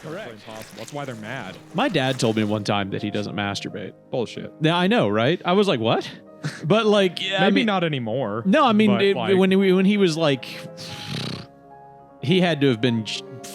Correct. Impossible. That's why they're mad. My dad told me one time that he doesn't masturbate. Bullshit. Yeah, I know, right? I was like, what? But like, yeah, Maybe not anymore. No, I mean, but, when he was like, he had to have been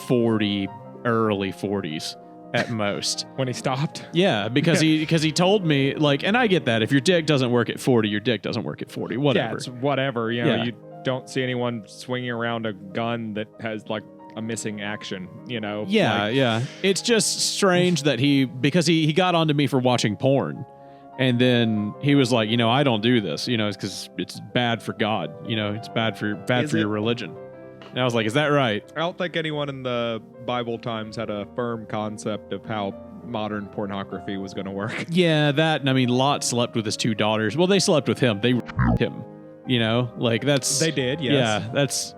40, early 40s at most. When he stopped. Yeah, because he told me, like, and I get that. If your dick doesn't work at 40, your dick doesn't work at 40. Whatever. Yeah, it's whatever. You know, you don't see anyone swinging around a gun that has like a missing action, you know? Yeah, yeah. It's just strange that because he got onto me for watching porn. And then he was like, you know, I don't do this, you know, it's because it's bad for God. You know, it's bad for your religion. And I was like, is that right? I don't think anyone in the Bible times had a firm concept of how modern pornography was going to work. Yeah, that, and I mean, Lot slept with his 2 daughters. Well, they slept with him. They him, you know, like that's... They did, yes. Yeah, that's...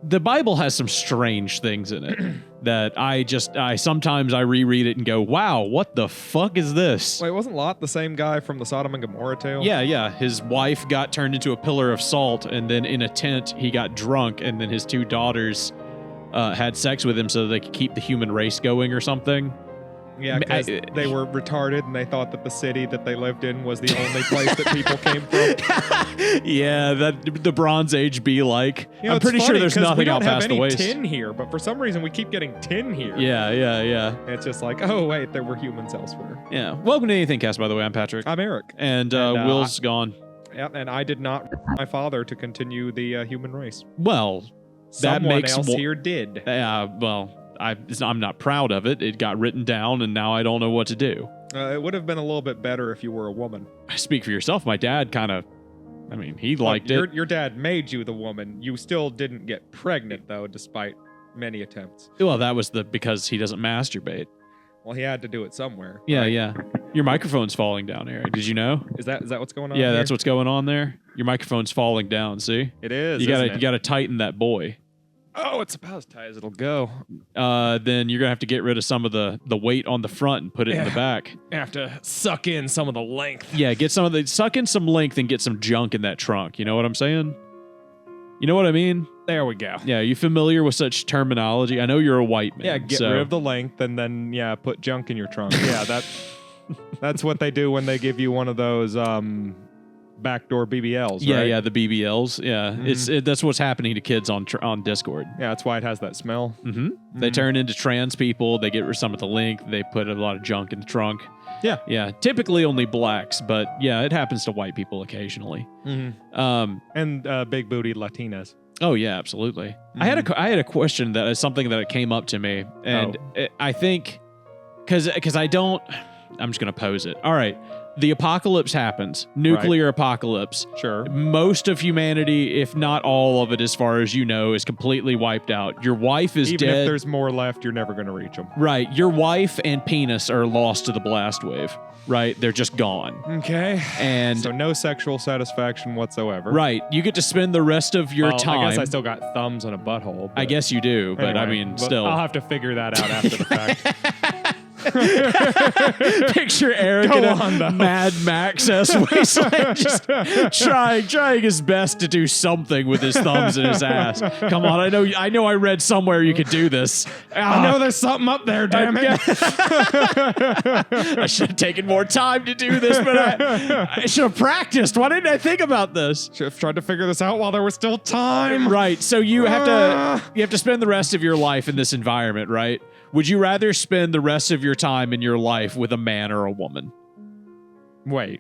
The Bible has some strange things in it that I sometimes I reread it and go, wow, what the fuck is this? Wait, wasn't Lot the same guy from the Sodom and Gomorrah tale? Yeah. His wife got turned into a pillar of salt, and then in a tent he got drunk, and then his 2 daughters had sex with him so that they could keep the human race going or something. Yeah, because they were retarded and they thought that the city that they lived in was the only place that people came from. Yeah, that the Bronze Age be like. You know, I'm pretty sure there's nothing out past the waist. We don't have any tin here, but for some reason we keep getting tin here. Yeah. And it's just like, oh wait, there were humans elsewhere. Yeah. Welcome to AnythingCast, by the way. I'm Patrick. I'm Eric. And Will's gone. Yeah, and I did not my father to continue the human race. Well, that Someone makes else here did. Yeah, well, I'm not proud of it. It got written down, and now I don't know what to do. It would have been a little bit better if you were a woman. Speak for yourself. My dad kind of, I mean, he liked it. Your dad made you the woman. You still didn't get pregnant, though, despite many attempts. Well, that was because he doesn't masturbate. Well, he had to do it somewhere. Yeah, right? yeah. Your microphone's falling down, Eric. Did you know? Is that what's going on? Yeah, here? that's what's going on there. Your microphone's falling down. See? It is. You gotta tighten that boy. Oh, it's about as tight as it'll go. Then you're gonna have to get rid of some of the weight on the front and put it in the back. I have to suck in some of the length. Yeah, suck in some length and get some junk in that trunk. You know what I'm saying? You know what I mean? There we go. Yeah, you familiar with such terminology? I know you're a white man. Yeah, get rid of the length and then put junk in your trunk. Yeah, that's what they do when they give you one of those backdoor BBLs, yeah, right? Yeah, the BBLs. Yeah, that's what's happening to kids on Discord. Yeah, that's why it has that smell. They turn into trans people. They get rid of some of the length. They put a lot of junk in the trunk. Yeah. Typically only blacks, but yeah, it happens to white people occasionally. And big booty Latinas. Oh yeah, absolutely. I had a question that is something that came up to me, and I think because I'm just gonna pose it. All right. The apocalypse happens. Nuclear apocalypse. Sure. Most of humanity, if not all of it, as far as you know, is completely wiped out. Your wife is dead. Even if there's more left, you're never going to reach them. Right. Your wife and penis are lost to the blast wave. Right. They're just gone. Okay. And so no sexual satisfaction whatsoever. Right. You get to spend the rest of your time. I guess I still got thumbs and a butthole. I guess you do, but anyway, I mean, still. I'll have to figure that out after the fact. Picture Eric in a Mad Max-esque wasteland, just trying his best to do something with his thumbs in his ass. Come on, I know. I read somewhere you could do this. I know there's something up there. Damn it! I should have taken more time to do this, but I should have practiced. Why didn't I think about this? Should have tried to figure this out while there was still time. Right. So you have to spend the rest of your life in this environment, right? Would you rather spend the rest of your time in your life with a man or a woman? Wait,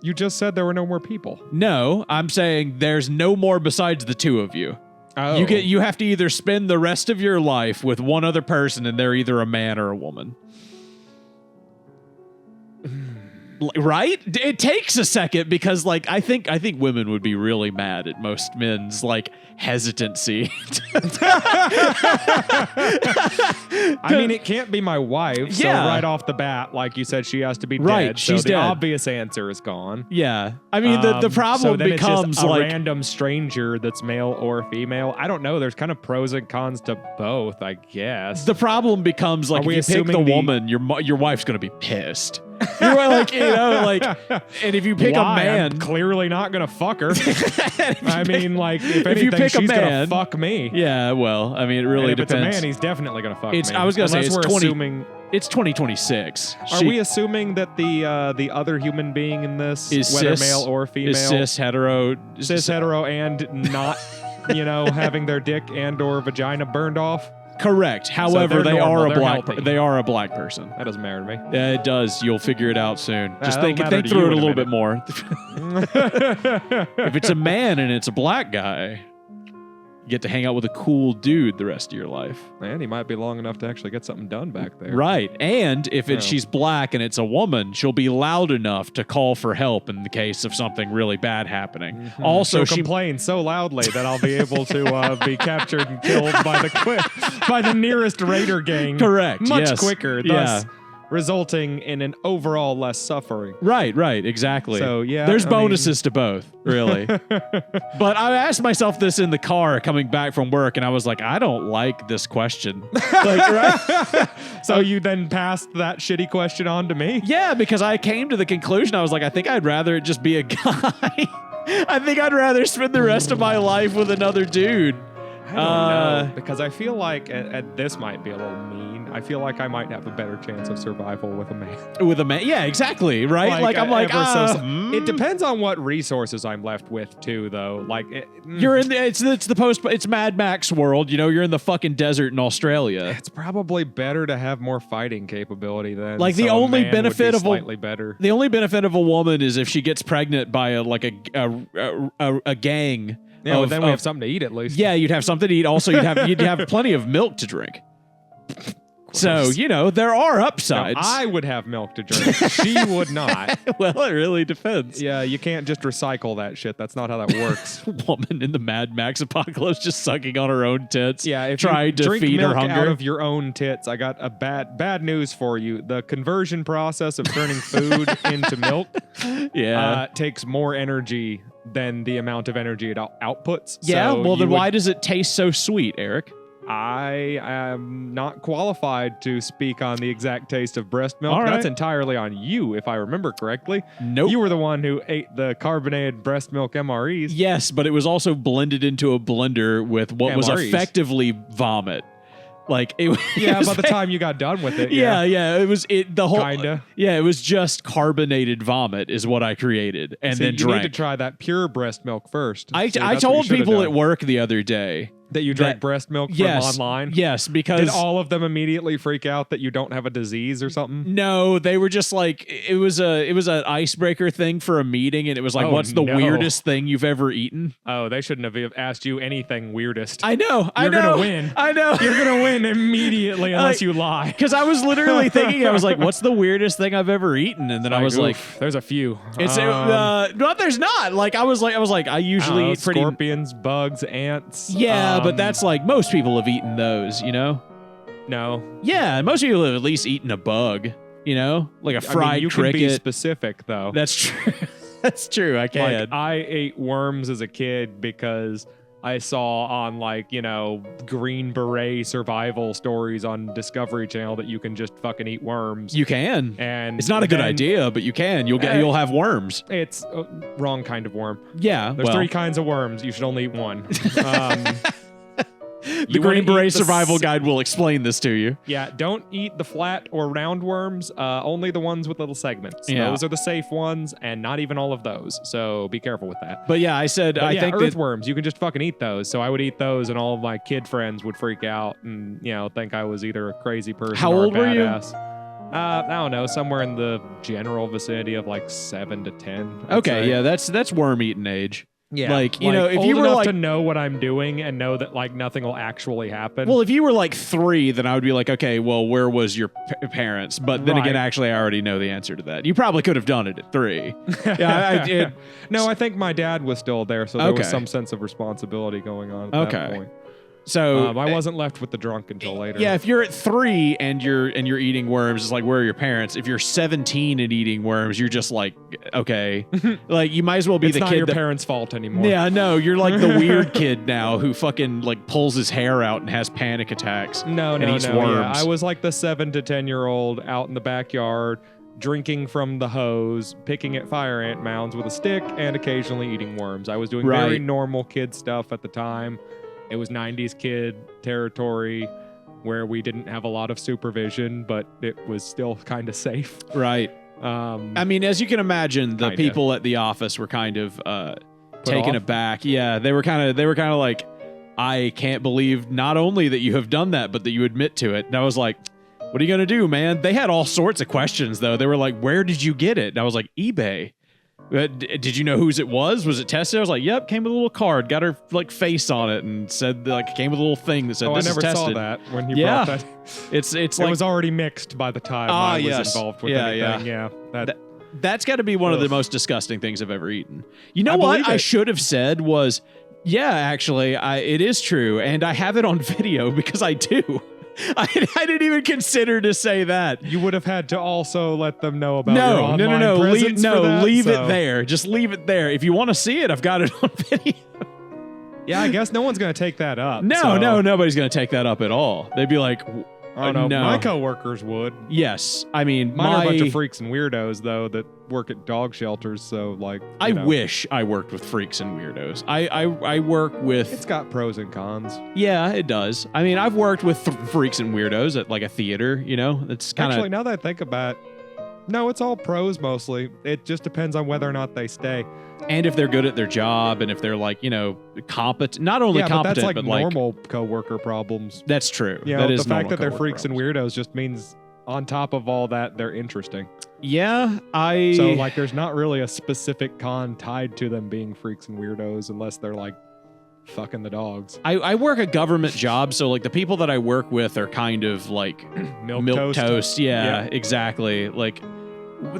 you just said there were no more people. No, I'm saying there's no more besides the two of you. Oh. You have to either spend the rest of your life with one other person, and they're either a man or a woman. Right? It takes a second because, like, I think women would be really mad at most men's hesitancy. I mean, it can't be my wife. So right off the bat, like you said, she has to be right, dead. So she's the dead. obvious answer is gone. Yeah, I mean the problem becomes it's just a random stranger that's male or female. I don't know. There's kind of pros and cons to both, I guess. The problem becomes if you pick the woman, your wife's going to be pissed. You're like, and if you pick Why? a man, I'm clearly not gonna fuck her. I mean, like, if if you anything, pick a she's gonna man- fuck me. yeah, well, I mean, it really And if depends. it's a man, he's definitely gonna fuck It's- me. I was gonna say, Unless it's we're 20 assuming. It's 2026. Are we assuming that the other human being in this, is whether cis, male or female, is cis hetero, cis hetero, and not, having their dick and or vagina burned off? Correct. However, they're they normal, are a they're black. healthy. They are a black person. That doesn't matter to me. It does. You'll figure it out soon. Just that'll think matter to through you it a in a little bit more. If it's a man and it's a black guy, you get to hang out with a cool dude the rest of your life. And he might be long enough to actually get something done back there. Right. And if Yeah. she's black and it's a woman, she'll be loud enough to call for help in the case of something really bad happening. Mm-hmm. Also, She'll complain so loudly that I'll be able to be captured and killed by the nearest raider gang. Correct, Much yes. quicker, thus resulting in an overall less suffering. Right, exactly. So, yeah, there's I bonuses to both, really. But I asked myself this in the car coming back from work, and I was like, I don't like this question. Right? So you then passed that shitty question on to me? Yeah, because I came to the conclusion, I was like, I think I'd rather it just be a guy. I think I'd rather spend the rest of my life with another dude. I don't know, because I feel like this might be a little mean. I feel like I might have a better chance of survival with a man. With a man, yeah, exactly, right? Like I'm like, It depends on what resources I'm left with, too, though. Like you're in the it's Mad Max world. You're in the fucking desert in Australia. It's probably better to have more fighting capability than like the so a only man would be benefit of slightly better. The only benefit of a woman is if she gets pregnant by a gang. Yeah, well, then we have something to eat at least. Yeah, you'd have something to eat. Also, you'd have plenty of milk to drink. So, there are upsides. Now, I would have milk to drink. She would not. Well, it really depends. Yeah, you can't just recycle that shit. That's not how that works. Woman in the Mad Max apocalypse just sucking on her own tits. Yeah, if trying you to drink feed milk her hunger out of your own tits, I got a bad news for you. The conversion process of turning food into milk takes more energy than the amount of energy it outputs. Yeah, so well, then why does it taste so sweet, Eric? I am not qualified to speak on the exact taste of breast milk. All right. That's entirely on you, if I remember correctly. Nope. You were the one who ate the carbonated breast milk MREs. Yes, but it was also blended into a blender with what was MREs. effectively vomit. Like it Yeah, was by the time you got done with it. Yeah, it was the whole Kinda. Yeah, it was just carbonated vomit is what I created and then you drank. need to try that pure breast milk first. I See, that's what told you should've people done. at work the other day that you drank breast milk from online. Yes, because Did all of them immediately freak out that you don't have a disease or something? No, they were just like it was an icebreaker thing for a meeting, and it was like, what's the weirdest thing you've ever eaten? Oh, they shouldn't have asked you anything weirdest. I know. You're gonna win. I know. You're gonna win immediately unless you lie. Because I was literally thinking, I was like, what's the weirdest thing I've ever eaten? And then I was like, there's a few. It's no, there's not. Like I was like, I usually eat pretty scorpions, bugs, ants. Yeah, but that's like most people have eaten those, No. Yeah, most people have at least eaten a bug, like a fried you cricket. can be specific though. That's true. That's true. I can. Like, I ate worms as a kid because I saw on Green Beret survival stories on Discovery Channel that you can just fucking eat worms. You can. And it's not a good idea, but you can. You'll have worms. It's wrong kind of worm. Yeah. There's 3 kinds of worms. You should only eat one. The Green Beret survival guide will explain this to you. Yeah, don't eat the flat or round worms, only the ones with little segments. Yeah. Those are the safe ones, and not even all of those. So be careful with that. But yeah, I said, I think earthworms, you can just fucking eat those. So I would eat those, and all of my kid friends would freak out and, think I was either a crazy person How or old a were you? badass. I don't know, somewhere in the general vicinity of 7 to 10. I'd Okay, say. yeah, that's worm eating age. Yeah, if you were enough to know what I'm doing and know that nothing will actually happen. Well, if you were 3, then I would be like, okay, well, where was your parents? But then again, actually, I already know the answer to that. You probably could have done it at 3. Yeah, I did. No, I think my dad was still there, so there was some sense of responsibility going on at that point. So I wasn't left with the drunk until later. Yeah, if you're at 3 and you're eating worms, it's like, where are your parents? If you're 17 and eating worms, you're just like, okay, you might as well be it's the not kid. Your parents' fault anymore. Yeah, no, you're like the weird kid now who fucking pulls his hair out and has panic attacks. No, and eats worms. Yeah. I was like the 7 to 10-year-old out in the backyard. drinking from the hose, picking at fire ant mounds with a stick, and occasionally eating worms. I was doing very normal kid stuff at the time. It was 90s kid territory where we didn't have a lot of supervision, but it was still kind of safe. Right. I mean, as you can imagine, the people at the office were kind of taken aback. Yeah, they were kind of like, I can't believe not only that you have done that, but that you admit to it. And I was like, what are you going to do, man? They had all sorts of questions, though. They were like, where did you get it? And I was like, eBay. Did you know whose it was? Was it tested? I was like, yep, came with a little card, got her like face on it, and said like came with a little thing that said this is tested. I never saw that when you brought that. It's it like, was already mixed by the time I was involved with anything. Yeah. That's got to be one of the most disgusting things I've ever eaten. You know what I should have said was, yeah, actually, it is true, and I have it on video because I do. I didn't even consider to say that. You would have had to also let them know about your online presence leave it there. Just leave it there. If you want to see it, I've got it on video. Yeah, I guess no one's going to take that up. No, nobody's going to take that up at all. They'd be like, oh, no. My coworkers would. Yes. I mean, mine are a bunch of freaks and weirdos, though, that work at dog shelters, so, like, I wish I worked with freaks and weirdos. I work with... It's got pros and cons. Yeah, it does. I mean, I've worked with freaks and weirdos at, like, a theater, you know? It's kind of... Actually, now that I think about it, no, it's all pros, mostly. It just depends on whether or not they stay. And if they're good at their job, and if they're, like, you know, competent... Not only competent, but that's, like, normal coworker problems. That's true. You know, the fact that they're freaks and weirdos just means... On top of all that, they're interesting. Yeah, So, like, there's not really a specific con tied to them being freaks and weirdos unless they're, like, fucking the dogs. I work a government job, so, like, the people that I work with are kind of, like, milk toast. Yeah, exactly. Like,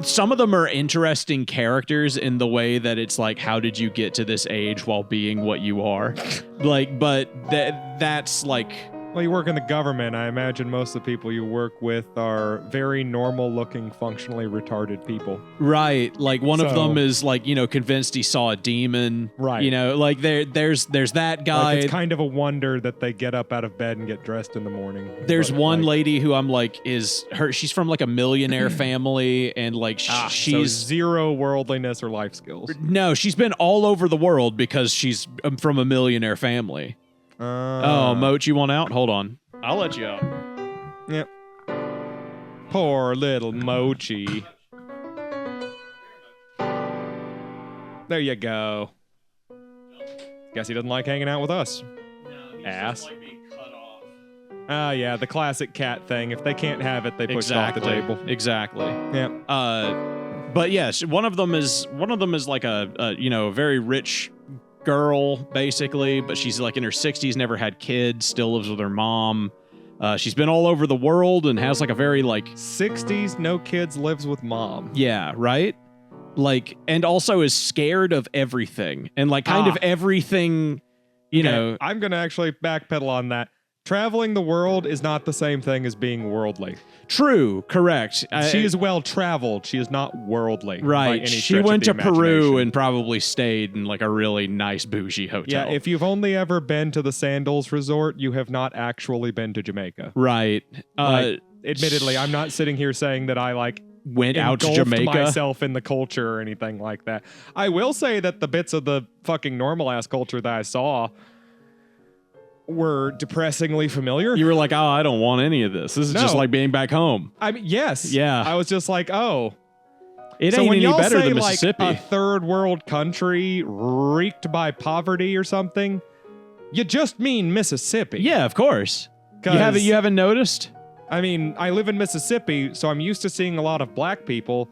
some of them are interesting characters in the way that it's like, how did you get to this age while being what you are? Like, but that's, like... Well, you work in the government. I imagine most of the people you work with are very normal-looking, functionally retarded people. Right. Like, one of them is, like, you know, convinced he saw a demon. Right. You know, like, there's that guy. Like, it's kind of a wonder that they get up out of bed and get dressed in the morning. There's one lady who I'm like, she's from, like, a millionaire family, and, like, she's... So zero worldliness or life skills. No, she's been all over the world because she's from a millionaire family. Moach, you want out? Hold on. I'll let you out. Yep. Poor little Mochi. There you go. Guess he doesn't like hanging out with us. No, ass. Like being cut off. Yeah, the classic cat thing. If they can't have it, they push it off the table. Exactly. Yeah. But yes, one of them is like a very rich girl, basically, but she's like in her 60s, never had kids, still lives with her mom. She's been all over the world and has like a very like 60s, no kids, lives with mom. Yeah, right? Like, and also is scared of everything and like kind of everything, you know. I'm going to actually backpedal on that. Traveling the world is not the same thing as being worldly. True, correct. She is well traveled. She is not worldly. Right. She went to Peru and probably stayed in like a really nice bougie hotel. Yeah, if you've only ever been to the Sandals Resort, you have not actually been to Jamaica. Right. Admittedly, I'm not sitting here saying that I went out to Jamaica myself in the culture or anything like that. I will say that the bits of the fucking normal ass culture that I saw were depressingly familiar. You were like, oh, I don't want any of this. This is just like being back home. I mean, yes. Yeah. I was just like, oh. It ain't any better than Mississippi. Like a third world country reeked by poverty or something, you just mean Mississippi. Yeah, of course. You haven't noticed? I mean, I live in Mississippi, so I'm used to seeing a lot of black people,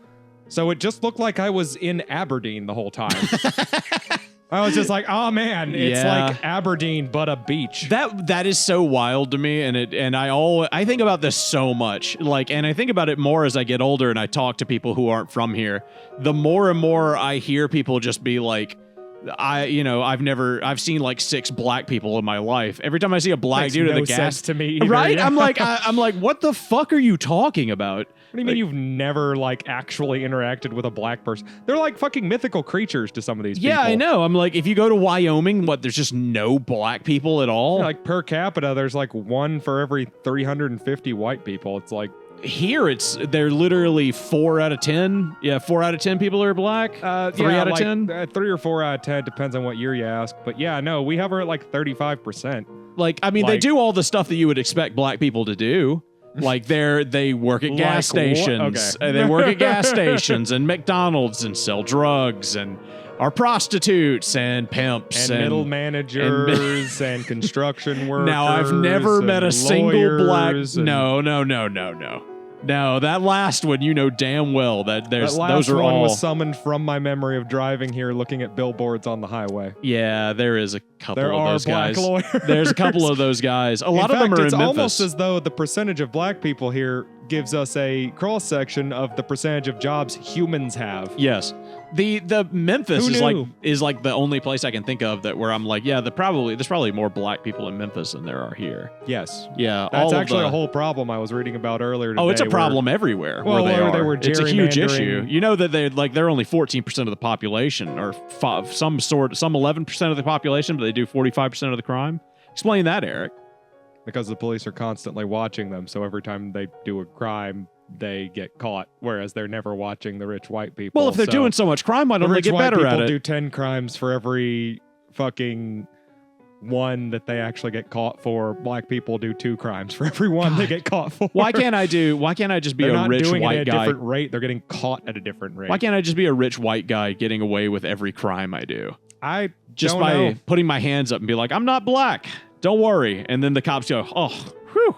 so it just looked like I was in Aberdeen the whole time. I was just like, oh man, it's like Aberdeen but a beach. That is so wild to me, and I think about this so much. Like, and I think about it more as I get older and I talk to people who aren't from here. The more and more I hear people just be like, I've seen like 6 black people in my life. Every time I see a black dude at the gas sense to me either, right? Yeah. I'm like, what the fuck are you talking about? What do you mean you've never like actually interacted with a black person? They're like fucking mythical creatures to some of these people. Yeah, I know. I'm like, if you go to Wyoming, there's just no black people at all? Yeah, like per capita, there's like 1 for every 350 white people. It's like, here they're literally 4 out of 10. Yeah, 4 out of 10 people are black. 3 out of 10. 3 or 4 out of 10 depends on what year you ask. But yeah, no, we have her at like 35%. Like, I mean, they do all the stuff that you would expect black people to do. Like they work at gas stations. Okay. They work at gas stations and McDonald's and sell drugs and are prostitutes and pimps and middle managers and construction workers. Now, I've never met a single black. No. No, that last one, you know damn well that those are all. Was summoned from my memory of driving here, looking at billboards on the highway. Yeah, there is a couple of those guys. Lawyers. There's a couple of those guys. A lot of them are in Memphis. It's almost as though the percentage of black people here gives us a cross section of the percentage of jobs humans have. Yes. The Memphis is like the only place I can think of where I'm like, yeah, there's probably more black people in Memphis than there are here. Yes. Yeah. That's actually a whole problem I was reading about earlier today. Oh, it's a problem everywhere where they are. It's a huge issue. You know that they're only 14% of the population, or some 11% of the population, but they do 45% of the crime. Explain that, Eric. Because the police are constantly watching them, so every time they do a crime, they get caught, whereas they're never watching the rich white people. Well, if they're doing so much crime, why don't they get better at it? People do 10 crimes for every fucking one that they actually get caught for. Black people do 2 crimes for every one they get caught for. Why can't I just be a rich white guy? They're not doing it at a different rate. They're getting caught at a different rate. Why can't I just be a rich white guy getting away with every crime I do? Just by putting my hands up and be like, I'm not black. Don't worry. And then the cops go, oh, whew.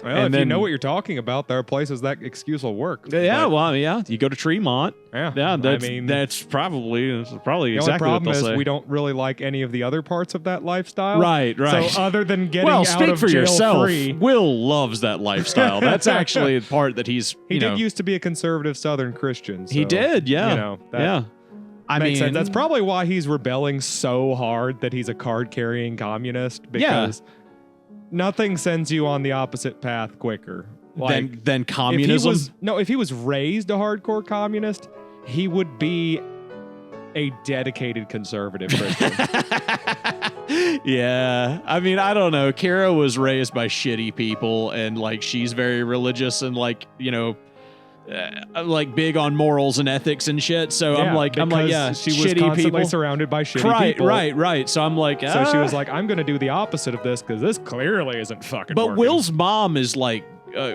Well, and if you know what you're talking about, there are places that excuse will work. Yeah, you go to Tremont. Yeah, that's probably exactly what they'll say. The only problem is we don't really like any of the other parts of that lifestyle. Right. So other than getting out of jail free. Well, speak for yourself. Will loves that lifestyle. That's actually the part that he did used to be a conservative Southern Christian. So, he did, yeah. I mean, sense. That's probably why he's rebelling so hard that he's a card-carrying communist, because nothing sends you on the opposite path quicker than communism. If he was raised a hardcore communist, he would be a dedicated conservative Christian. Yeah. I mean, I don't know. Kara was raised by shitty people, and like she's very religious and like big on morals and ethics and shit. So she was constantly people. Surrounded by shitty people. Right. So I'm like, so she was like, I'm going to do the opposite of this because this clearly isn't fucking But working. Will's mom is like,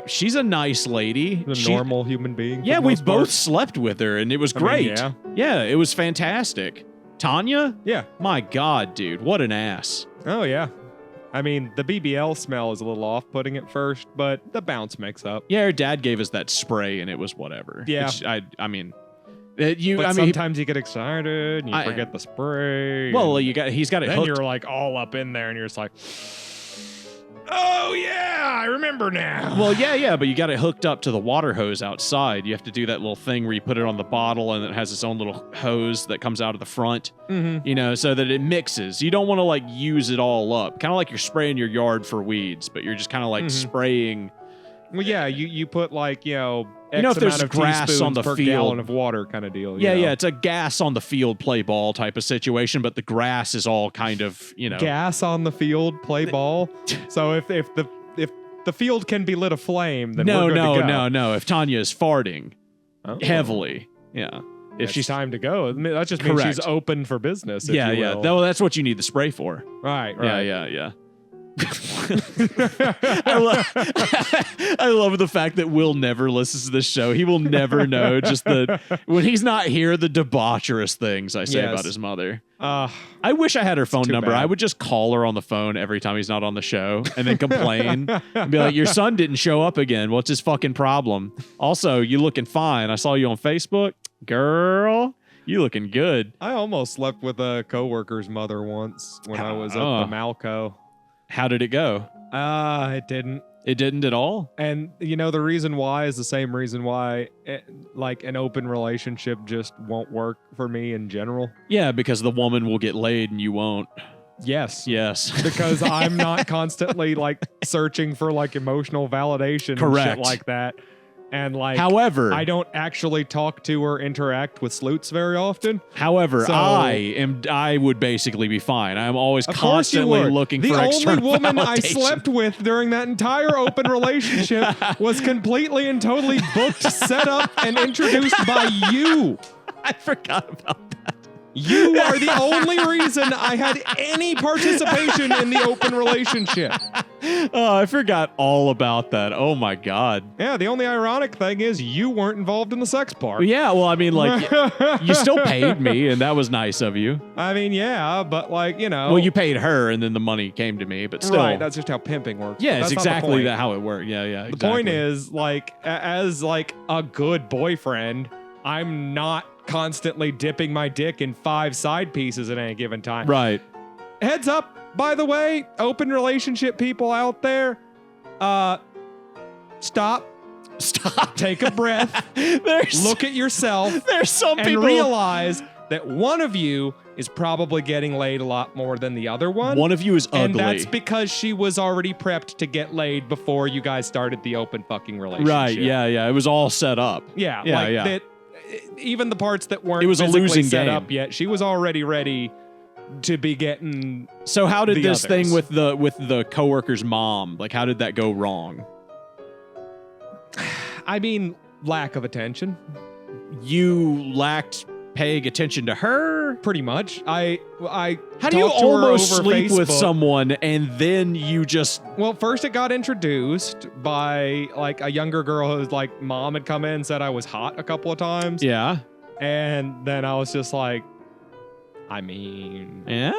she's a nice lady. A normal human being. Yeah, we both slept with her and it was great. Yeah, it was fantastic. Tanya? Yeah. My God, dude, what an ass. Oh, yeah. I mean, the BBL smell is a little off-putting at first, but the bounce makes up. Yeah, her dad gave us that spray, and it was whatever. Yeah. Sometimes you get excited, and you forget the spray. Well, he's got it then hooked. You're like all up in there, and you're just like, oh, yeah, I remember now. Well, yeah, but you got it hooked up to the water hose outside. You have to do that little thing where you put it on the bottle, and it has its own little hose that comes out of the front, so that it mixes. You don't want to, use it all up. Kind of like you're spraying your yard for weeds, but you're just kind of, spraying. Well, yeah, you put, X if there's amount of grass on the per field, gallon of water kind of deal. Yeah, it's a gas on the field, play ball type of situation, but the grass is all kind of, Gas on the field, play ball? So if the field can be lit aflame, then we're good to go. No. If Tanya is farting heavily, if she's time to go, that just means she's open for business. Yeah. Well, that's what you need the spray for. Right. Yeah. I love the fact that Will never listens to this show. He will never know when he's not here, the debaucherous things I say about his mother. I wish I had her phone number. Bad. I would just call her on the phone every time he's not on the show and then complain and be like, your son didn't show up again. What's his fucking problem? Also, you looking fine. I saw you on Facebook. Girl, you looking good. I almost slept with a coworker's mother once when I was at the Malco. How did it go? It didn't. It didn't at all? And, the reason why is the same reason why, an open relationship just won't work for me in general. Yeah, because the woman will get laid and you won't. Yes. Because I'm not constantly, searching for, emotional validation and shit like that. And like, however, I don't actually talk to or interact with sleuths very often. However, So, I would basically be fine. I'm always of course you constantly would. looking the for external only woman I validation. slept with during that entire open relationship was completely and totally booked, set up, and introduced by you. I forgot about that. You are the only reason I had any participation in the open relationship. Oh, I forgot all about that. Oh my God. Yeah, the only ironic thing is you weren't involved in the sex part. Yeah, well, I mean, like, you still paid me, and that was nice of you. I mean, yeah, but like, you know. Well, you paid her, and then the money came to me, but still. Right, that's just how pimping works. Yeah, it's exactly how it worked. Yeah, The exactly. point is, like, as like a good boyfriend, I'm not constantly dipping my dick in 5 side pieces at any given time. Right. Heads up, by the way, open relationship people out there, stop, take a breath, look at yourself, There's some and people realize that one of you is probably getting laid a lot more than the other one. One of you is ugly. And that's because she was already prepped to get laid before you guys started the open fucking relationship. Right, yeah. It was all set up. Yeah, Yeah, like yeah. that. Even the parts that weren't It was a physically losing set game. up yet, she was already ready to be getting. So how did the this thing others. with the coworker's mom, like how did that go wrong? I mean, lack of attention. You lacked paying attention to her? Pretty much. I How do you talked to her almost over sleep with Facebook. someone and then you just Well, first it got introduced by like a younger girl whose like mom had come in and said I was hot a couple of times. yeah. And then I was just like, I mean, Yeah?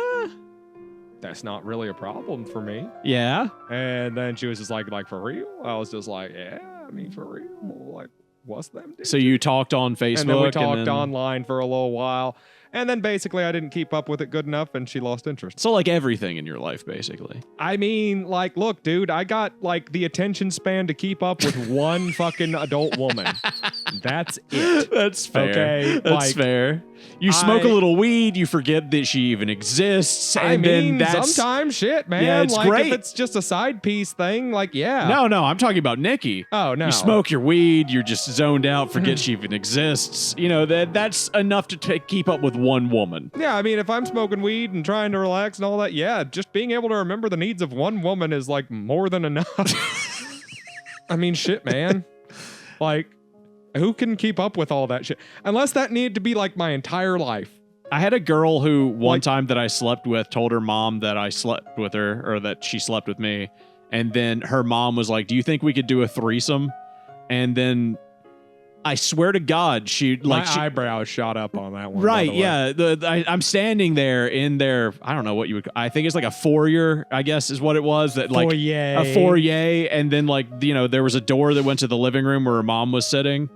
that's not really a problem for me. Yeah. And then she was just like for real? I was just like, yeah, I mean, for real. Like, what's them do? So you talked on Facebook And then we talked then- online for a little while. And then basically I didn't keep up with it good enough and she lost interest. So like everything in your life basically. I mean, like, look, dude, I got like the attention span to keep up with one fucking adult woman. That's it. That's fair. Okay, That's like, fair. You smoke a I- little weed, you forget that she even exists, and I mean, then that's sometimes shit, man. Yeah, it's like great. if it's just a side piece thing, like yeah. No, I'm talking about Nikki. Oh no. You smoke your weed, you're just zoned out, forget she even exists. You know, that's enough to keep up with one woman. Yeah, I mean, if I'm smoking weed and trying to relax and all that, yeah, just being able to remember the needs of one woman is like more than enough. I mean, shit, man. Like, who can keep up with all that shit? Unless that needed to be like my entire life. I had a girl who one Like- time that I slept with told her mom that I slept with her or that she slept with me. And then her mom was like, "Do you think we could do a threesome?" And then I swear to God, she like My she, eyebrows shot up on that one. right, by the way. yeah. I'm standing there in their I don't know what you would. I think it's like a foyer, I guess is what it was. That like Foyer. a foyer, and then like there was a door that went to the living room where her mom was sitting,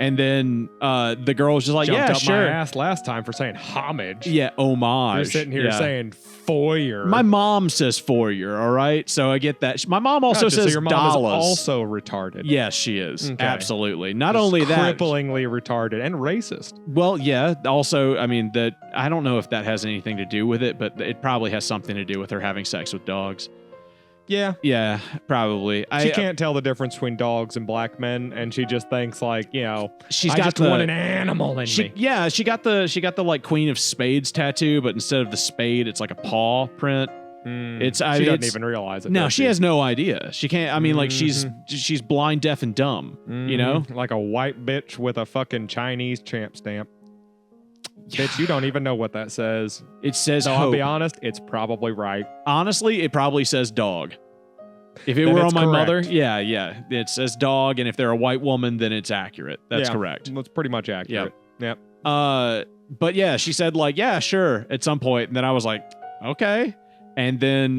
and then the girl was just like, Jumped "Yeah, up sure." my ass last time for saying homage. Yeah, homage. You're sitting here Yeah. saying foyer. My mom says foyer, all right? So I get that. My mom also Gotcha, so says your mom dollars. is also retarded. Yes, she is. Okay. Absolutely. Not Just only that. cripplingly retarded and racist. Well, yeah. Also, I mean, that I don't know if that has anything to do with it, but it probably has something to do with her having sex with dogs. Yeah. Yeah, probably. She can't tell the difference between dogs and black men, and she just thinks like, you know, She's I got just the, want an animal in me. Yeah, she got the like Queen of Spades tattoo, but instead of the spade, it's like a paw print. It's she doesn't even realize it. No, does she has no idea. She can't. I mean, like she's blind, deaf, and dumb. You know, like a white bitch with a fucking Chinese champ stamp. Bitch, you don't even know what that says. It says So hope. I'll be honest, it's probably right. Honestly, it probably says dog. If it Then were on it's my mother, correct. yeah, it says dog, and if they're a white woman, then it's accurate. That's Yeah, correct. That's pretty much accurate. Yep. But yeah, she said like, yeah, sure, at some point, and then I was like, okay, and then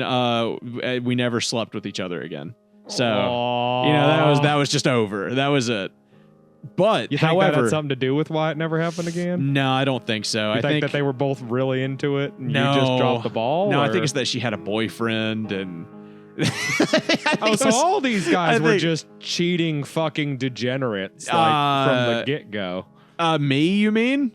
we never slept with each other again. So you know that was just over. That was it. But You think that however, had something to do with why it never happened again? no, I don't think so. You I think that they were both really into it and you just dropped the ball? No, I or- think it's that she had a boyfriend and. Oh, so all these guys I were think- just cheating fucking degenerates like from the get-go. Me, you mean?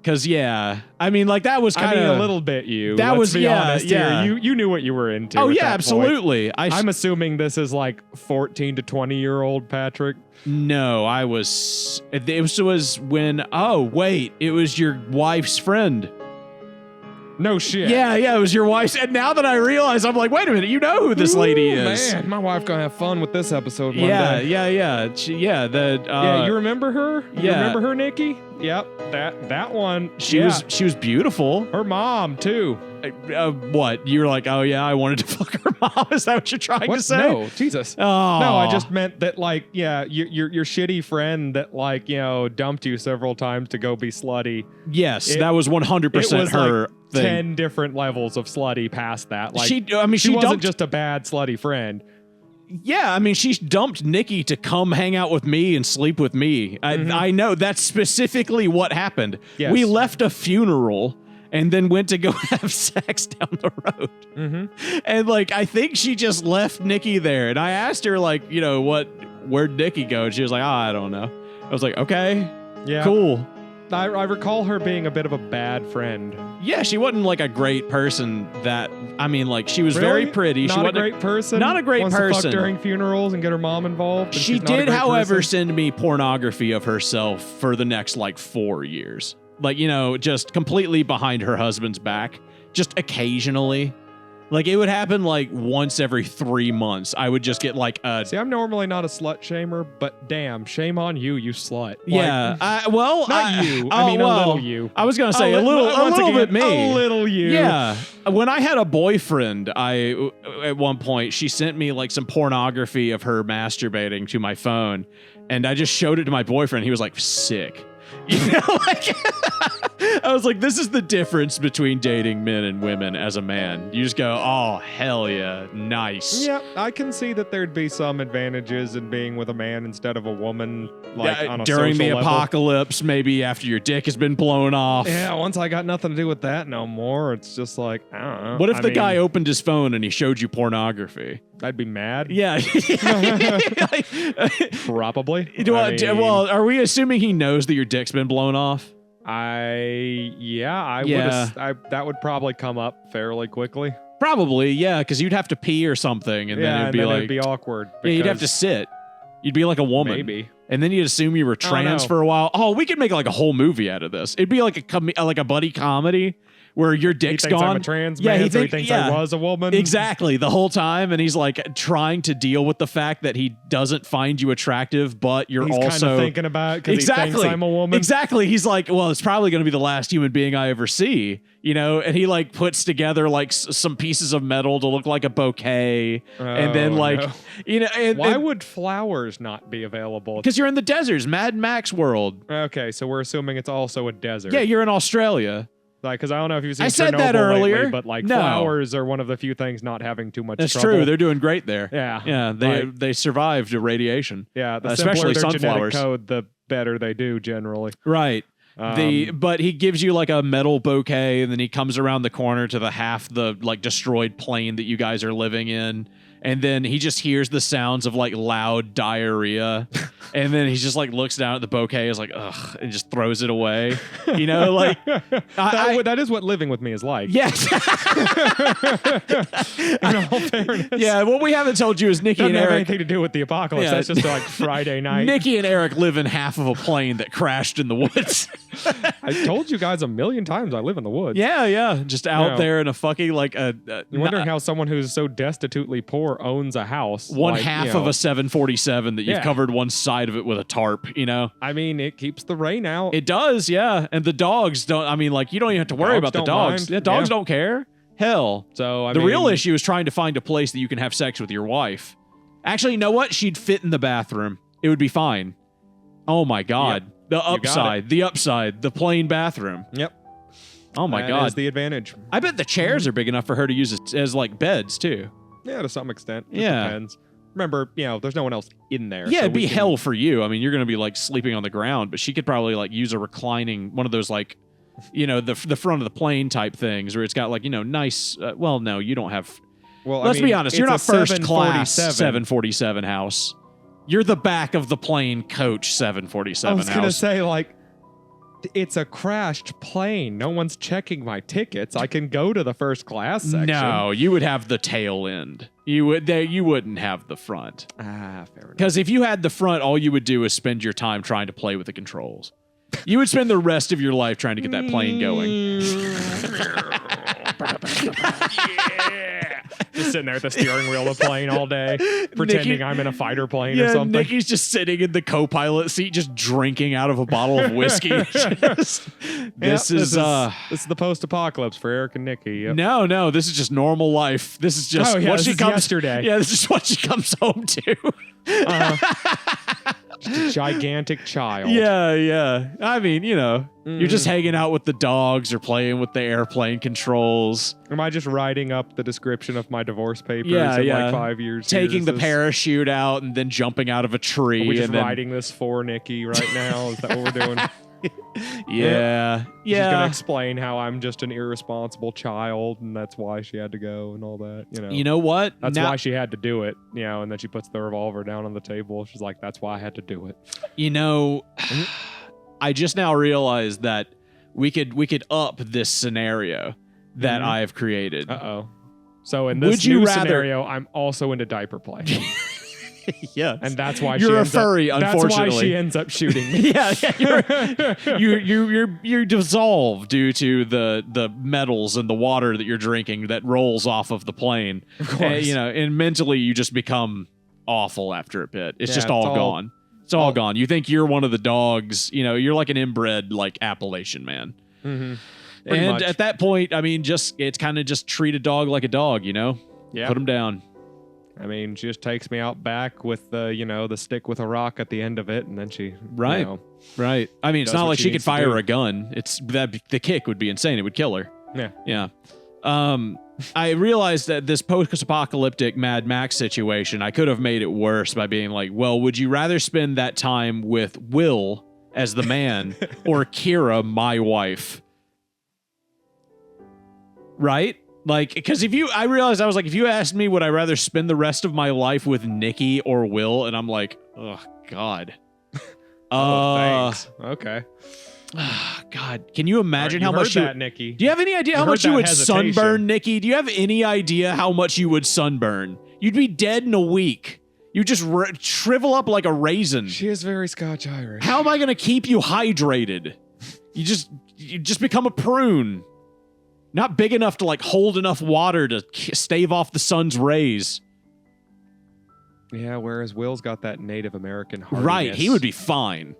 Cause I mean, like that was kind of a little bit you. That was honest yeah. Here. You knew what you were into. Oh at yeah, that absolutely. Point. I'm assuming this is like 14 to 20-year-old Patrick. No, I was. It was when. Oh wait, it was your wife's friend. No shit. Yeah, it was your wife's. And now that I realize, I'm like, wait a minute, you know who this lady is? Man, my wife gonna have fun with this episode one day. Yeah. You remember her? You remember her, Nikki? Yep. That one. She was beautiful. Her mom too. What? You're like, oh yeah, I wanted to fuck her mom. Is that what you're trying to say? No, Jesus. Oh. No, I just meant that like, your shitty friend that like, dumped you several times to go be slutty. Yes, that was 100% her. Like 10 different levels of slutty past that. Like she wasn't dumped, just a bad slutty friend. Yeah, I mean, she dumped Nikki to come hang out with me and sleep with me. I know that's specifically what happened. Yes. We left a funeral and then went to go have sex down the road. Mm-hmm. And like, I think she just left Nikki there. And I asked her like, where'd Nikki go? And she was like, I don't know. I was like, okay, cool. I recall her being a bit of a bad friend. Yeah, she wasn't like a great person. She was very pretty. Not she wasn't a great person. Not a great Wants person. To fuck during funerals and get her mom involved. She did, however, send me pornography of herself for the next 4 years. Just completely behind her husband's back. Just occasionally. It would happen once every 3 months. I would just get See, I'm normally not a slut shamer, but damn, shame on you, you slut. Yeah. Not you. I mean, a little you. I was going to say a little bit me. A little you. Yeah. When I had a boyfriend, at one point, she sent me some pornography of her masturbating to my phone. And I just showed it to my boyfriend. He was like, sick. I was like, this is the difference between dating men and women as a man. You just go, oh, hell yeah, nice. Yeah, I can see that there'd be some advantages in being with a man instead of a woman, on a during the level. Apocalypse, maybe after your dick has been blown off. Yeah, once I got nothing to do with that no more, it's just like, I don't know. What if the guy opened his phone and he showed you pornography? I'd be mad. Yeah. Probably. Well, are we assuming he knows that your dick's been blown off? I would. That would probably come up fairly quickly. Probably, yeah, because you'd have to pee or something, and then it'd be awkward. Yeah, you'd have to sit. You'd be like a woman. Maybe. And then you'd assume you were trans for a while. Oh, we could make a whole movie out of this. It'd be like a buddy comedy where your dick's he thinks gone. I'm a trans man, so he thinks I was a woman. Exactly, the whole time, and he's trying to deal with the fact that he doesn't find you attractive, but he's also kind of thinking about it because he thinks I'm a woman. Exactly, he's like, well, it's probably going to be the last human being I ever see, and he puts together some pieces of metal to look like a bouquet, and then why would flowers not be available? Because you're in the deserts, Mad Max world. Okay, so we're assuming it's also a desert. Yeah, you're in Australia. Because I don't know if you've seen I said that earlier, lately, but flowers are one of the few things not having too much trouble. That's true. They're doing great there. Yeah. Yeah. They survived irradiation. Yeah. The especially simpler their sunflowers. Genetic code, the better they do generally. Right. But he gives you a metal bouquet, and then he comes around the corner to the destroyed plane that you guys are living in. And then he just hears the sounds of loud diarrhea. And then he just looks down at the bouquet, is like, ugh, and just throws it away. That is what living with me is like. Yes. In all fairness. Yeah, what we haven't told you is Nikki Doesn't and have Eric. anything to do with the apocalypse. Yeah. That's just Friday night. Nikki and Eric live in half of a plane that crashed in the woods. I told you guys 1,000,000 times I live in the woods. Yeah. Just out there in a fucking You're wondering how someone who's so destitutely poor owns a house. One half of a 747 that you've covered one side of it with a tarp, I mean, it keeps the rain out. It does, yeah. And the dogs don't, you don't even have to worry about the dogs. Mind. Yeah, dogs don't care. Hell. So, the real issue is trying to find a place that you can have sex with your wife. Actually, you know what? She'd fit in the bathroom. It would be fine. Oh my God. Yep. The upside, the plain bathroom. Yep. Oh my God. That is the advantage. I bet the chairs are big enough for her to use as beds too. Yeah, to some extent. Just depends. Remember, there's no one else in there. Yeah, so it'd be hell for you. You're going to be sleeping on the ground, but she could probably use a reclining, one of those the front of the plane type things where it's got nice, no, you don't have. Well, let's be honest, you're not first class 747 house. You're the back of the plane coach 747 house. I was going to say It's a crashed plane. No one's checking my tickets. I can go to the first class section. No, you would have the tail end. You wouldn't have the front. Fair enough. Because if you had the front, all you would do is spend your time trying to play with the controls. You would spend the rest of your life trying to get that plane going. Just sitting there at the steering wheel of the plane all day, pretending I'm in a fighter plane or something. Nikki's just sitting in the co-pilot seat, just drinking out of a bottle of whiskey. This is the post-apocalypse for Eric and Nikki. Yep. No, this is just normal life. This is just what she comes yesterday. Yeah, this is what she comes home to. Just a gigantic child. Yeah. I mean, you're just hanging out with the dogs or playing with the airplane controls. Am I just writing up the description of my divorce papers in like 5 years? Taking the parachute out and then jumping out of a tree. Are we just writing this for Nikki right now? Is that what we're doing? Yeah. She's gonna explain how I'm just an irresponsible child, and that's why she had to go and all that. You know what? That's why she had to do it. And then she puts the revolver down on the table. She's like, "That's why I had to do it." I just now realized that we could up this scenario that I have created. So in this scenario, I'm also into diaper play. Yes. And that's why you're a furry, unfortunately. That's why she ends up shooting me. You're dissolved due to the metals and the water that you're drinking that rolls off of the plane. Of course. And mentally you just become awful after a bit. It's just all gone. It's all gone. You think you're one of the dogs, you're like an inbred like Appalachian man. Mm-hmm. And much. at that point, I mean, it's kind of just treat a dog like a dog, Yeah. Put him down. I mean, she just takes me out back with the stick with a rock at the end of it, and then she Right. I mean, it's not like she could fire a gun. It's that the kick would be insane. It would kill her. Yeah. I realized that this post-apocalyptic Mad Max situation, I could have made it worse by being like, well, would you rather spend that time with Will as the man or Kira, my wife? Right? Like, because I realized I was like, if you asked me, would I rather spend the rest of my life with Nikki or Will? And I'm like, oh, God. Thanks. Okay. God, can you imagine how much Nikki? Do you have any idea how much you would sunburn, Nikki? Do you have any idea how much you would sunburn? You'd be dead in a week. You just shrivel up like a raisin. She is very Scotch-Irish. How am I going to keep you hydrated? You just become a prune. Not big enough to like hold enough water to stave off the sun's rays. Yeah, whereas Will's got that Native American hardiness. Right, he would be fine.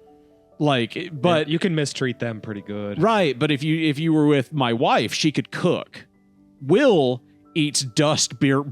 Like, but you can mistreat them pretty good. Right, but if you were with my wife, she could cook. Will eats dust bean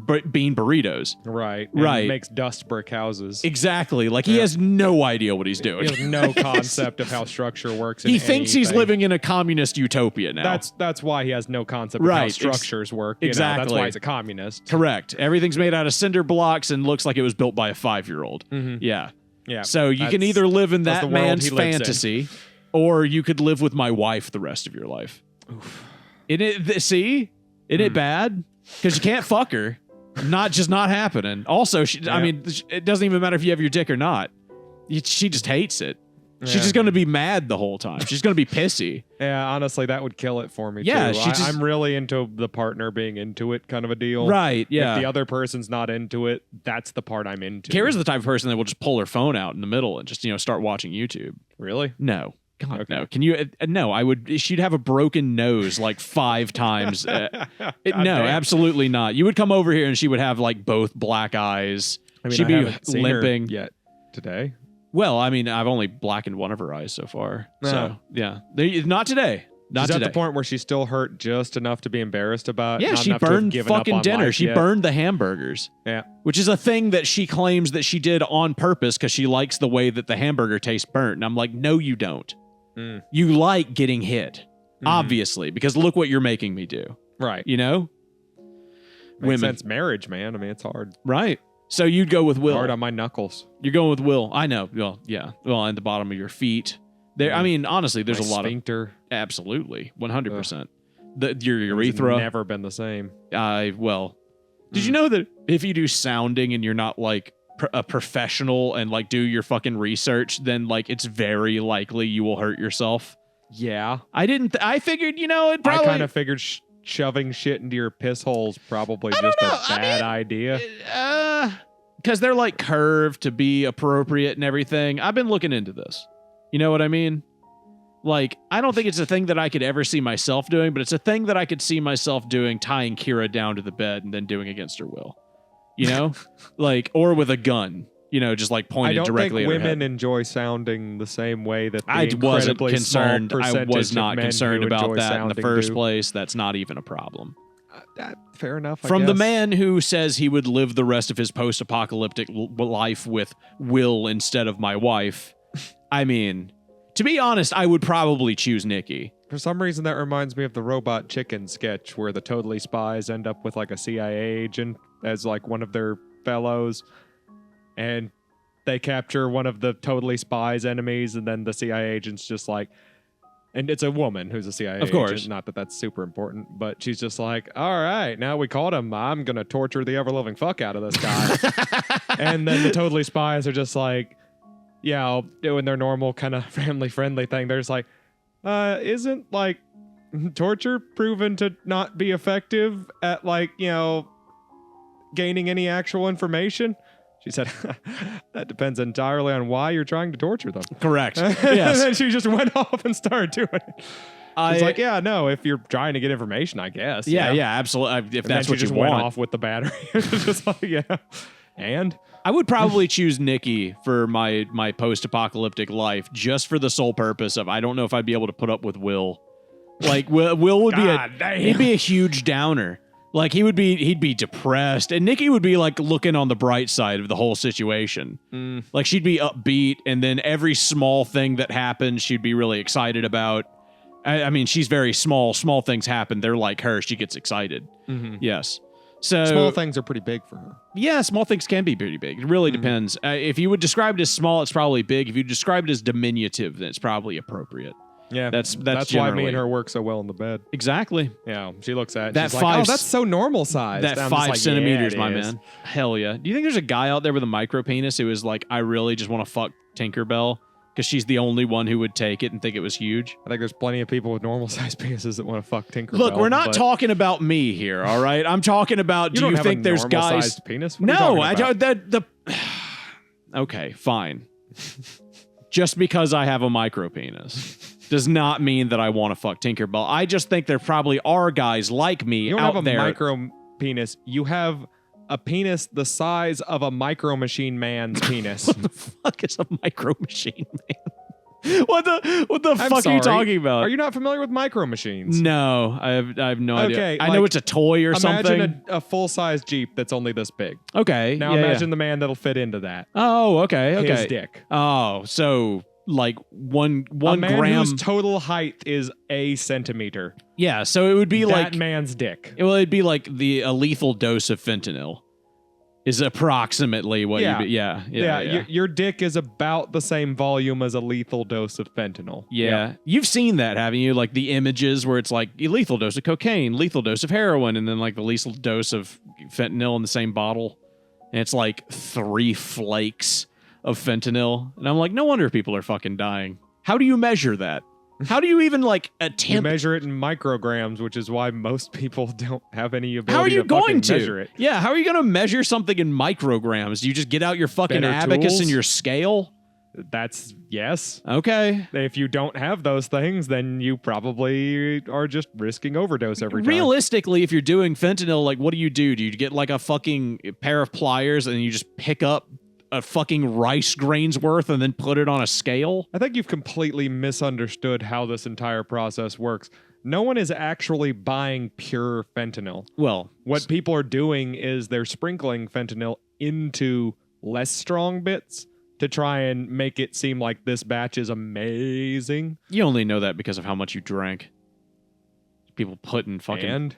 burritos. Right. Right. Makes dust brick houses. Exactly. Like, he has no idea what he's doing. He has no concept of how structure works. He thinks he's living in a communist utopia now. That's why he has no concept of how structures work. Exactly. That's why he's a communist. Correct. Everything's made out of cinder blocks and looks like it was built by a 5-year-old. Mm-hmm. Yeah. Yeah. So you can either live in that man's fantasy, in. or you could live with my wife the rest of your life. Oof. Isn't it bad? Because you can't fuck her. Not happening. Also, I mean, it doesn't even matter if you have your dick or not. She just hates it. Yeah. She's just going to be mad the whole time. She's going to be pissy. Yeah, honestly, that would kill it for me, too. I'm really into the partner being into it kind of a deal. Right, yeah. If the other person's not into it, that's the part I'm into. Kara's the type of person that will just pull her phone out in the middle and just, start watching YouTube. Really? No. God, okay. No. Can you? No, I would. She'd have a broken nose like 5 times. No, absolutely not. You would come over here and she would have like both black eyes. I mean, she'd be limping yet today. Well, I mean, I've only blackened one of her eyes so far. No. So yeah, not today. She's at the point where she's still hurt just enough to be embarrassed about. Yeah, she burned fucking dinner. She burned the hamburgers. Yeah. Which is a thing that she claims that she did on purpose because she likes the way that the hamburger tastes burnt. And I'm like, no, you don't. You like getting hit, obviously, because look what you're making me do. Right. Makes women. Sense. Marriage, man. I mean, it's hard. Right. So you'd go with Will. Hard on my knuckles. You're going with Will. I know. Well, yeah. Well, and the bottom of your feet. There. I mean, honestly, there's a lot sphincter. Absolutely, 100%. Your urethra. It's never been the same. Did you know that if you do sounding and you're not like a professional and like do your fucking research, then like it's very likely you will hurt yourself? Yeah. I figured, it probably... I kind of figured shoving shit into your piss hole's probably just a bad idea. Because they're like curved to be appropriate and everything. I've been looking into this. You know what I mean? Like, I don't think it's a thing that I could ever see myself doing, but it's a thing that I could see myself doing, tying Kira down to the bed and then doing against her will. Like, or with a gun. Just like pointed directly at her head. I don't think women enjoy sounding the same way that the I wasn't concerned. I was not concerned about that in the first place. That's not even a problem. Fair enough. From the man who says he would live the rest of his post-apocalyptic life with Will instead of my wife. I mean, to be honest, I would probably choose Nikki. For some reason, that reminds me of the Robot Chicken sketch where the Totally Spies end up with like a CIA agent as like one of their fellows. And they capture one of the Totally Spies enemies, and then the CIA agent's just like, and it's a woman who's a CIA agent. Of course. Not that that's super important, but she's just like, all right, now we caught him. I'm going to torture the ever-loving fuck out of this guy. And then the Totally Spies are just like, yeah, doing their normal kind of family-friendly thing. They're just like, isn't like torture proven to not be effective at like, gaining any actual information? She said, that depends entirely on why you're trying to torture them. Correct. Yes. And then she just went off and started doing it. It's like, yeah, no, if you're trying to get information, I guess. Yeah, absolutely. If and that's what you just want. Went off with the battery. It's just like, And? I would probably choose Nikki for my post-apocalyptic life just for the sole purpose of I don't know if I'd be able to put up with Will. Like, Will would he'd be a huge downer. Like he'd be depressed, and Nikki would be like looking on the bright side of the whole situation. Like she'd be upbeat, and then every small thing that happens, she'd be really excited about. I mean, she's very small. Small things happen. They're like her. She gets excited. Mm-hmm. Yes. So small things are pretty big for her. Yeah, small things can be pretty big. It really depends. If you would describe it as small, it's probably big. If you describe it as diminutive, then it's probably appropriate. Yeah, that's why me and her work so well in the bed. Exactly. Yeah, she looks at it. That she's like, that's so normal size. That 5 centimeters, my man. Hell yeah. Do you think there's a guy out there with a micro penis who is like, I really just want to fuck Tinkerbell because she's the only one who would take it and think it was huge? I think there's plenty of people with normal size penises that want to fuck Tinkerbell. Look, we're not talking about me here, all right? I'm talking about. Do you think there's guys? Penis? No, I don't. Okay, fine. Just because I have a micro penis does not mean that I want to fuck Tinkerbell. I just think there probably are guys like me out there. You don't have a micro penis. You have a penis the size of a Micro Machine Man's penis. What the fuck is a Micro Machine Man? What the fuck are you talking about? Are you not familiar with Micro Machines? No, I have no idea. Okay, I know it's a toy or something. Imagine a full-size Jeep that's only this big. Okay. Now imagine the man that'll fit into that. Oh, okay. His dick. Oh, so like one a man gram whose total height is a centimeter. Yeah, so it would be that man's dick. It'd be like a lethal dose of fentanyl is approximately what you'd be. Yeah. Your dick is about the same volume as a lethal dose of fentanyl. Yeah. You've seen that, haven't you? Like the images where it's like a lethal dose of cocaine, lethal dose of heroin, and then like the lethal dose of fentanyl in the same bottle. And it's like 3 flakes of fentanyl. And I'm like, no wonder people are fucking dying. How do you measure that? How do you even like attempt? You measure it in micrograms, which is why most people don't have any ability to measure it. Yeah, how are you going to measure something in micrograms? Do you just get out your fucking abacus and your scale? That's yes. Okay. If you don't have those things, then you probably are just risking overdose every time. Realistically, if you're doing fentanyl, like what do you do? Do you get like a fucking pair of pliers and you just pick up a fucking rice grains worth and then put it on a scale? I think you've completely misunderstood how this entire process works. No one is actually buying pure fentanyl. Well, what people are doing is they're sprinkling fentanyl into less strong bits to try and make it seem like this batch is amazing. You only know that because of how much you drank. People putting fucking...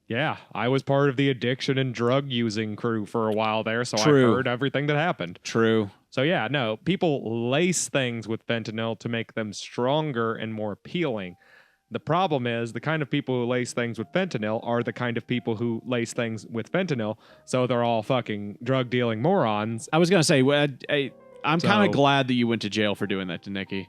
Yeah, I was part of the addiction and drug using crew for a while there, so True. I heard everything that happened. True. So yeah, no, people lace things with fentanyl to make them stronger and more appealing. The problem is the kind of people who lace things with fentanyl are the kind of people who lace things with fentanyl, so they're all fucking drug dealing morons. I was going to say, I'm kind of glad that you went to jail for doing that to Nikki.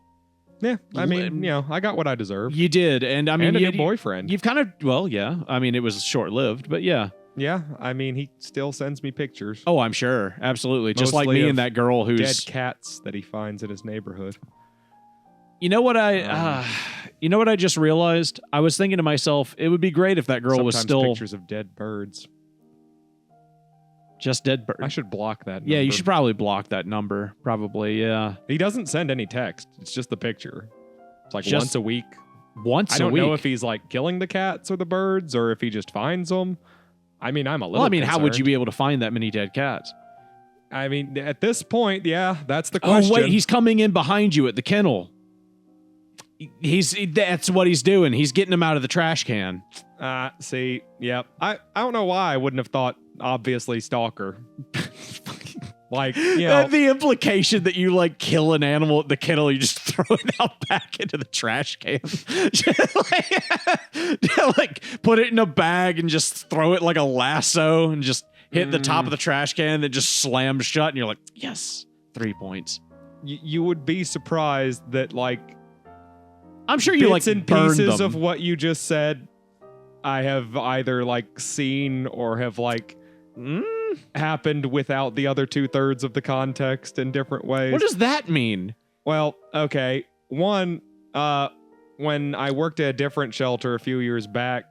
Yeah, I mean, I got what I deserve. You did, and I mean, and a new boyfriend. You've kind of, well, yeah. I mean, it was short-lived, but yeah. Yeah, I mean, he still sends me pictures. Oh, I'm sure, absolutely. Mostly just like me and that girl who's dead cats that he finds in his neighborhood. You know what I just realized? I was thinking to myself, it would be great if that girl was still pictures of dead birds. Just dead birds. I should block that number. Yeah, you should probably block that number. Probably, yeah. He doesn't send any text. It's just the picture. It's like once a week. Once a week? I don't know if he's like killing the cats or the birds or if he just finds them. I mean, I'm a little concerned. How would you be able to find that many dead cats? I mean, at this point, yeah, that's the question. Oh, wait, he's coming in behind you at the kennel. That's what he's doing. He's getting them out of the trash can. See, yep. I don't know why I wouldn't have thought, obviously, stalker. Like, the implication that you like kill an animal at the kennel, you just throw it out back into the trash can. like put it in a bag and just throw it like a lasso and just hit the top of the trash can that just slams shut. And you're like, yes, 3 points. You would be surprised that like, I'm sure you bits like and pieces them. Of what you just said, I have either like seen or have like happened without the other 2/3 of the context in different ways. What does that mean? Well, okay. One, when I worked at a different shelter a few years back,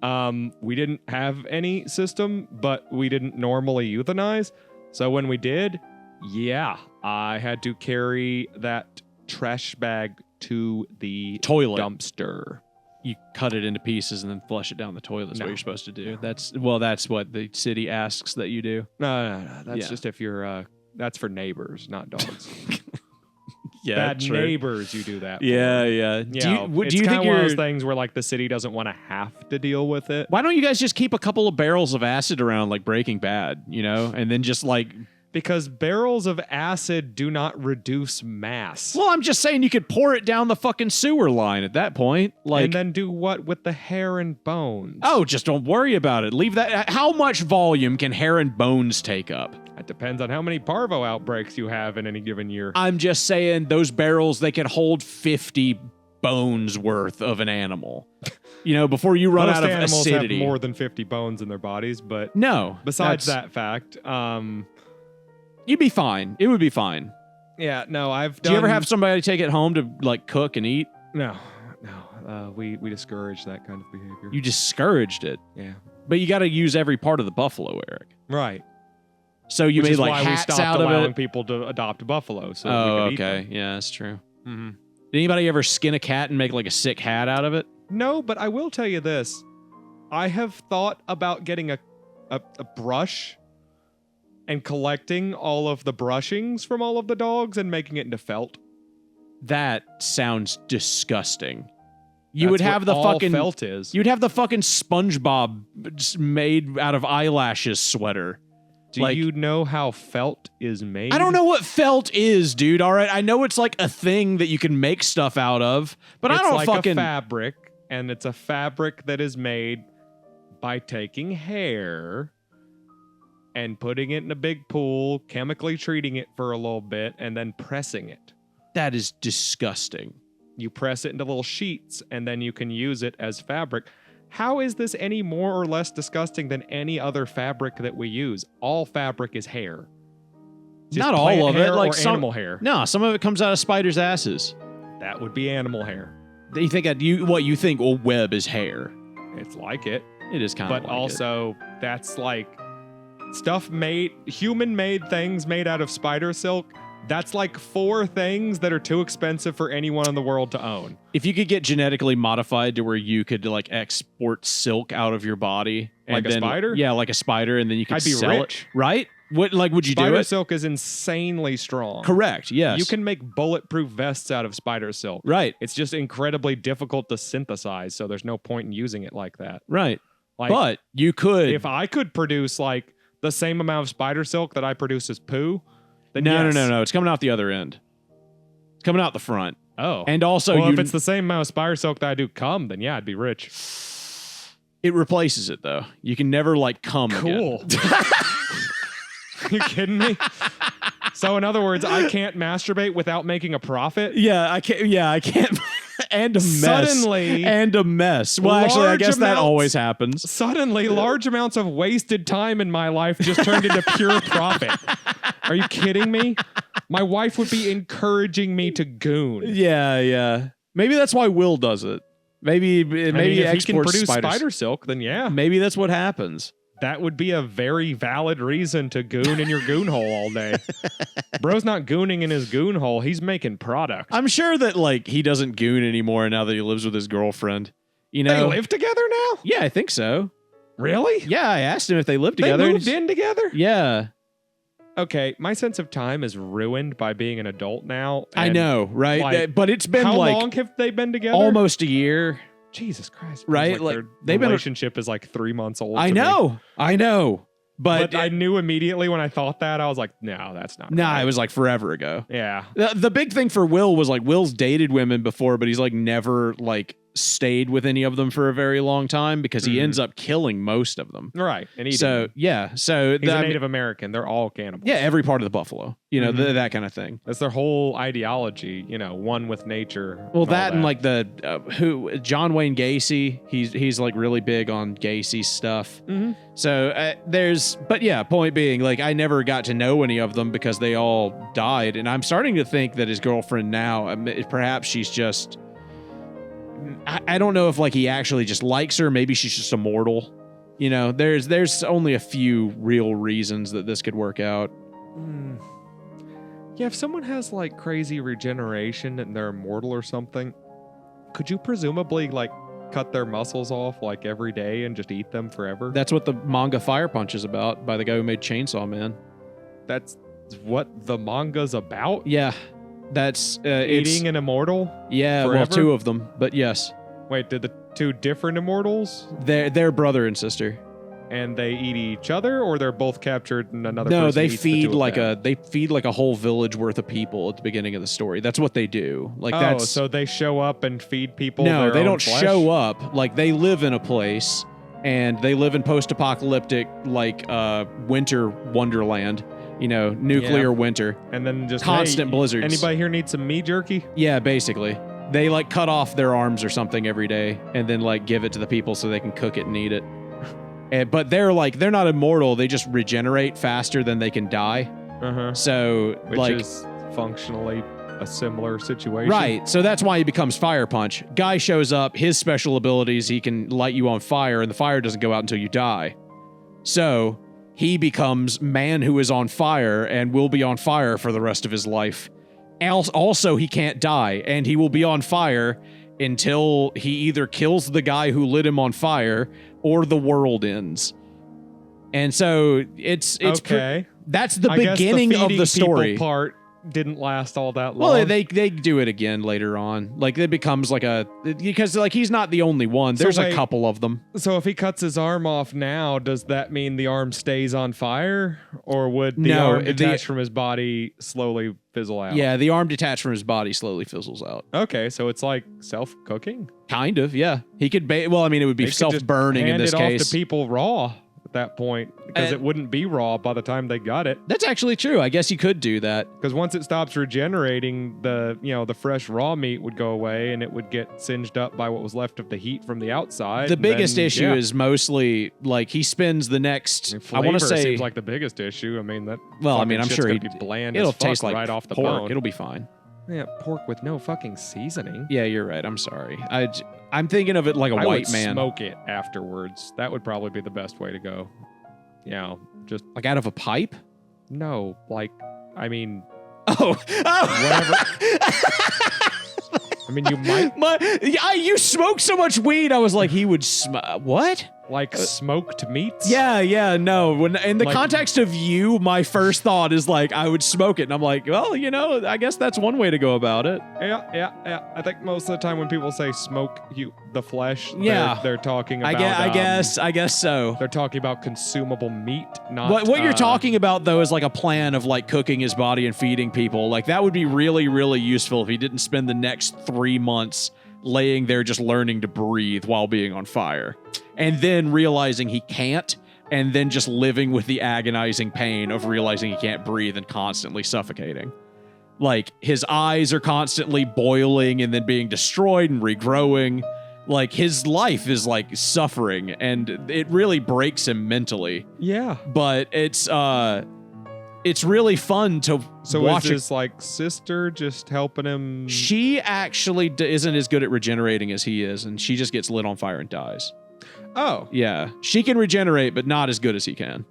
we didn't have any system, but we didn't normally euthanize. So when we did, I had to carry that trash bag to the toilet dumpster. You cut it into pieces and then flush it down the toilet. That's what you're supposed to do. That's what the city asks that you do. No. That's just if you're, that's for neighbors, not dogs. Bad neighbors, you do that. Yeah. Do you think one of those things where like the city doesn't want to have to deal with it? Why don't you guys just keep a couple of barrels of acid around like Breaking Bad, and then just like... Because barrels of acid do not reduce mass. Well, I'm just saying you could pour it down the fucking sewer line at that point. And then do what with the hair and bones? Oh, just don't worry about it. Leave that. How much volume can hair and bones take up? It depends on how many parvo outbreaks you have in any given year. I'm just saying those barrels, they can hold 50 bones worth of an animal. Before you run out of acidity. Most animals have more than 50 bones in their bodies, but no. Besides that fact, you'd be fine. It would be fine. Yeah, no, Do you ever have somebody take it home to like cook and eat? No. We discourage that kind of behavior. You discouraged it. Yeah. But you got to use every part of the buffalo, Eric. Right. So you Which made is like why hats we stopped out of allowing it. people to adopt buffalo. So oh, we could okay. Eat them. Yeah, that's true. Mm-hmm. Did anybody ever skin a cat and make like a sick hat out of it? No, but I will tell you this. I have thought about getting a brush and collecting all of the brushings from all of the dogs and making it into felt. That sounds disgusting. You would have the fucking felt is. You'd have the fucking SpongeBob made out of eyelashes sweater. Do you know how felt is made? I don't know what felt is, dude. All right, I know it's like a thing that you can make stuff out of, but I don't like fucking... It's like a fabric, and it's a fabric that is made by taking hair and putting it in a big pool, chemically treating it for a little bit, and then pressing it. That is disgusting. You press it into little sheets, and then you can use it as fabric. How is this any more or less disgusting than any other fabric that we use? All fabric is hair. Not all of it, like some animal hair. No, some of it comes out of spiders' asses. That would be animal hair. You think you think web is hair? It's like it. It is kind of. But also, that's like stuff human-made things made out of spider silk. That's like 4 things that are too expensive for anyone in the world to own. If you could get genetically modified to where you could like export silk out of your body, like a spider, yeah, like a spider, and then you could sell rich. It, right? Would you do it? Spider silk is insanely strong. Correct. Yes. You can make bulletproof vests out of spider silk. Right. It's just incredibly difficult to synthesize, so there's no point in using it like that. Right. But you could. If I could produce like the same amount of spider silk that I produce as poo. No. It's coming out the other end. It's coming out the front. Oh. And also, if it's the same amount of spider silk that I do cum, then yeah, I'd be rich. It replaces it, though. You can never, like, cum cool. again. Are you kidding me? So in other words, I can't masturbate without making a profit. Yeah, I can't. Yeah, I can't. And a mess. Suddenly, and a mess. Well, actually, I guess that always happens. Suddenly, large amounts of wasted time in my life just turned into pure profit. Are you kidding me? My wife would be encouraging me to goon. Yeah. Maybe that's why Will does it. Maybe if he can produce spiders. spider silk, then yeah. Maybe that's what happens. That would be a very valid reason to goon in your goon hole all day. Bro's not gooning in his goon hole. He's making product. I'm sure that like he doesn't goon anymore now that he lives with his girlfriend. You know, they live together now? Yeah, I think so. Really? Yeah, I asked him if they lived together. They moved in together? Yeah. Okay, my sense of time is ruined by being an adult now. I know, right? Like, but it's been how like long have they been together? almost a year. Jesus Christ. Right? Like their relationship is like 3 months old. I know. But I knew immediately when I thought that, I was like, no, that's not Nah, right. it was like forever ago. Yeah. The big thing for Will was like Will's dated women before, but he's like never like stayed with any of them for a very long time because he ends up killing most of them. Right. And so them. yeah. So he's a Native American. They're all cannibals. Yeah, every part of the buffalo. You know, that kind of thing. That's their whole ideology, you know, one with nature. Well, that and like the John Wayne Gacy, he's like really big on Gacy stuff. So but yeah, point being, like I never got to know any of them because they all died, and I'm starting to think that his girlfriend now, perhaps she's just, I don't know if like he actually just likes her. Maybe she's just immortal. You know, there's only a few real reasons that this could work out. Yeah, if someone has like crazy regeneration and they're immortal or something, could you presumably like cut their muscles off like every day and just eat them forever? That's what the manga Fire Punch is about, by the guy who made Chainsaw Man. That's what the manga's about? Yeah. That's eating an immortal? Yeah, forever? Well, two of them, but yes. Wait, did the two different immortals? They're brother and sister. And they eat each other, or they're both captured and another No, person they eats feed the like a whole village worth of people at the beginning of the story. That's what they do. Like that's so they show up and feed people. No, they don't flesh? show up. Like they live in a place and they live in post-apocalyptic like winter wonderland. You know, nuclear winter. And then just constant blizzards. Anybody here need some meat jerky? Yeah, basically. They like cut off their arms or something every day and then like give it to the people so they can cook it and eat it. But they're not immortal. They just regenerate faster than they can die. So which is functionally a similar situation. Right. So that's why he becomes Fire Punch. Guy shows up, his special abilities, he can light you on fire and the fire doesn't go out until you die. So he becomes man who is on fire and will be on fire for the rest of his life. Also, he can't die and he will be on fire until he either kills the guy who lit him on fire or the world ends. And so it's okay. That's the beginning of the story. Part didn't last all that long. Well, they do it again later on. Like it becomes like because like he's not the only one. There's a couple of them. So if he cuts his arm off now, does that mean the arm stays on fire, or would the arm detached from his body slowly fizzle out? Yeah, the arm detached from his body slowly fizzles out. Okay, so it's like self-cooking. Kind of, yeah. He could. It would be self-burning in this case. Hand it off to people raw at that point, because it wouldn't be raw by the time they got it. That's actually true. I guess you could do that. Because once it stops regenerating, the fresh raw meat would go away and it would get singed up by what was left of the heat from the outside. The biggest issue is mostly like he spends the next. I want to say seems like the biggest issue. I mean that. Well, I mean, I'm sure he'd be bland. It'll taste like right off the pork. bone. It'll be fine. Yeah, pork with no fucking seasoning. Yeah, you're right. I'm sorry. I'm thinking of it like a white man. Smoke it afterwards. That would probably be the best way to go. You know, just like out of a pipe? No, like, I mean, whatever. I mean, you might. You smoke so much weed. I was like, he would what? Like smoked meats? Yeah, no. When in the context of you, my first thought is like, I would smoke it. And I'm like, well, I guess that's one way to go about it. Yeah. I think most of the time when people say smoke the flesh, they're talking about... I guess so. They're talking about consumable meat, not... What you're talking about, though, is like a plan of like cooking his body and feeding people. Like that would be really, really useful if he didn't spend the next 3 months laying there just learning to breathe while being on fire. And then realizing he can't and then just living with the agonizing pain of realizing he can't breathe and constantly suffocating. Like, his eyes are constantly boiling and then being destroyed and regrowing. Like, his life is, like, suffering, and it really breaks him mentally. Yeah. But it's really fun to watch. Is his, like, sister just helping him? She actually isn't as good at regenerating as he is, and she just gets lit on fire and dies. Oh. Yeah. She can regenerate, but not as good as he can.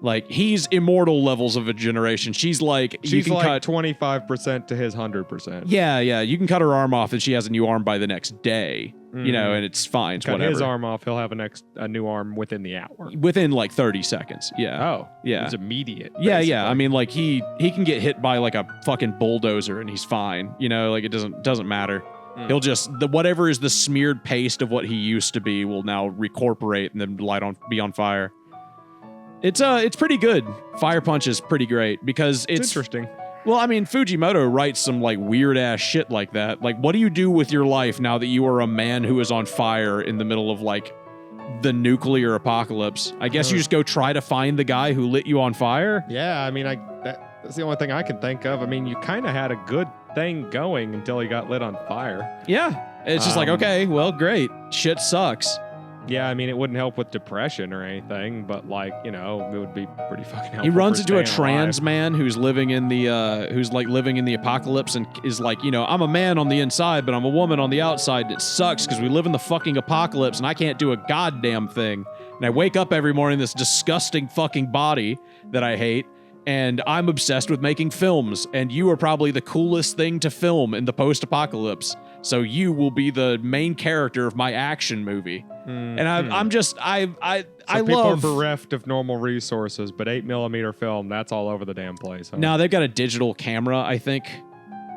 Like, he's immortal levels of a generation. She's like 25% to his 100%. Yeah. You can cut her arm off, and she has a new arm by the next day. You know, and it's fine. It's cut whatever. His arm off, he'll have a new arm within the hour. Within like 30 seconds. Yeah. Oh. Yeah. It's immediate. Yeah. Basically. I mean, like he can get hit by like a fucking bulldozer, and he's fine. You know, like it doesn't matter. He'll just whatever is the smeared paste of what he used to be will now recorporate and then be on fire. It's pretty good. Fire Punch is pretty great because it's interesting. Well, I mean, Fujimoto writes some like weird ass shit like that. Like, what do you do with your life now that you are a man who is on fire in the middle of like the nuclear apocalypse? I guess you just go try to find the guy who lit you on fire. Yeah, I mean, that's the only thing I can think of. I mean, you kind of had a good thing going until he got lit on fire. Yeah, it's just like, okay, well, great. Shit sucks. Yeah, I mean, it wouldn't help with depression or anything, but like, you know, it would be pretty fucking helpful. He runs into a staying trans alive. man who's living in the apocalypse and is like, you know, I'm a man on the inside, but I'm a woman on the outside. And it sucks because we live in the fucking apocalypse and I can't do a goddamn thing. And I wake up every morning in this disgusting fucking body that I hate. And I'm obsessed with making films, and you are probably the coolest thing to film in the post-apocalypse. So you will be the main character of my action movie. And I'm just I people love are bereft of normal resources, but 8mm film, that's all over the damn place. Huh? Now they've got a digital camera, I think,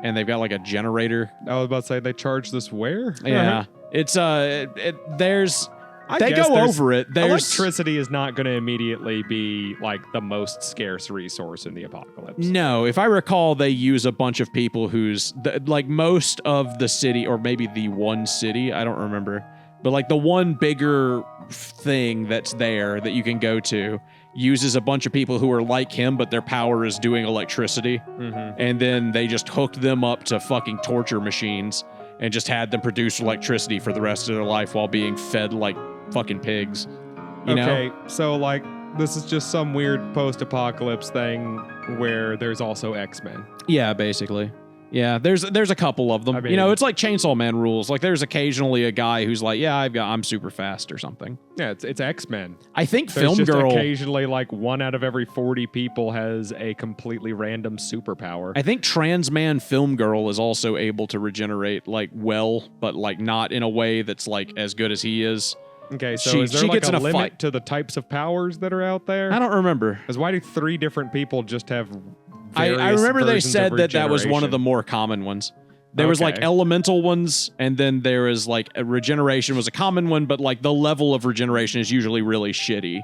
and they've got like a generator. I was about to say they charge this where? Yeah, it's there's. I they guess go over it. There's electricity is not going to immediately be like the most scarce resource in the apocalypse. No, if I recall, they use a bunch of people who's like most of the city, or maybe the one city, I don't remember, but like the one bigger thing that's there that you can go to uses a bunch of people who are like him, but their power is doing electricity, and then they just hooked them up to fucking torture machines and just had them produce electricity for the rest of their life while being fed like fucking pigs. You know? So like this is just some weird post-apocalypse thing where there's also X-Men. Yeah, basically. Yeah, there's a couple of them. I mean, you know, it's like Chainsaw Man rules. Like there's occasionally a guy who's like, yeah, I'm super fast or something. Yeah, it's X-Men. I think there's Film Girl occasionally like 1 out of every 40 people has a completely random superpower. I think Trans Man Film Girl is also able to regenerate like well, but like not in a way that's like as good as he is. Okay, so is there like a limit to the types of powers that are out there? I don't remember. Because why do 3 different people just have I remember they said that was one of the more common ones. There was like elemental ones, and then there was like a regeneration was a common one, but like the level of regeneration is usually really shitty.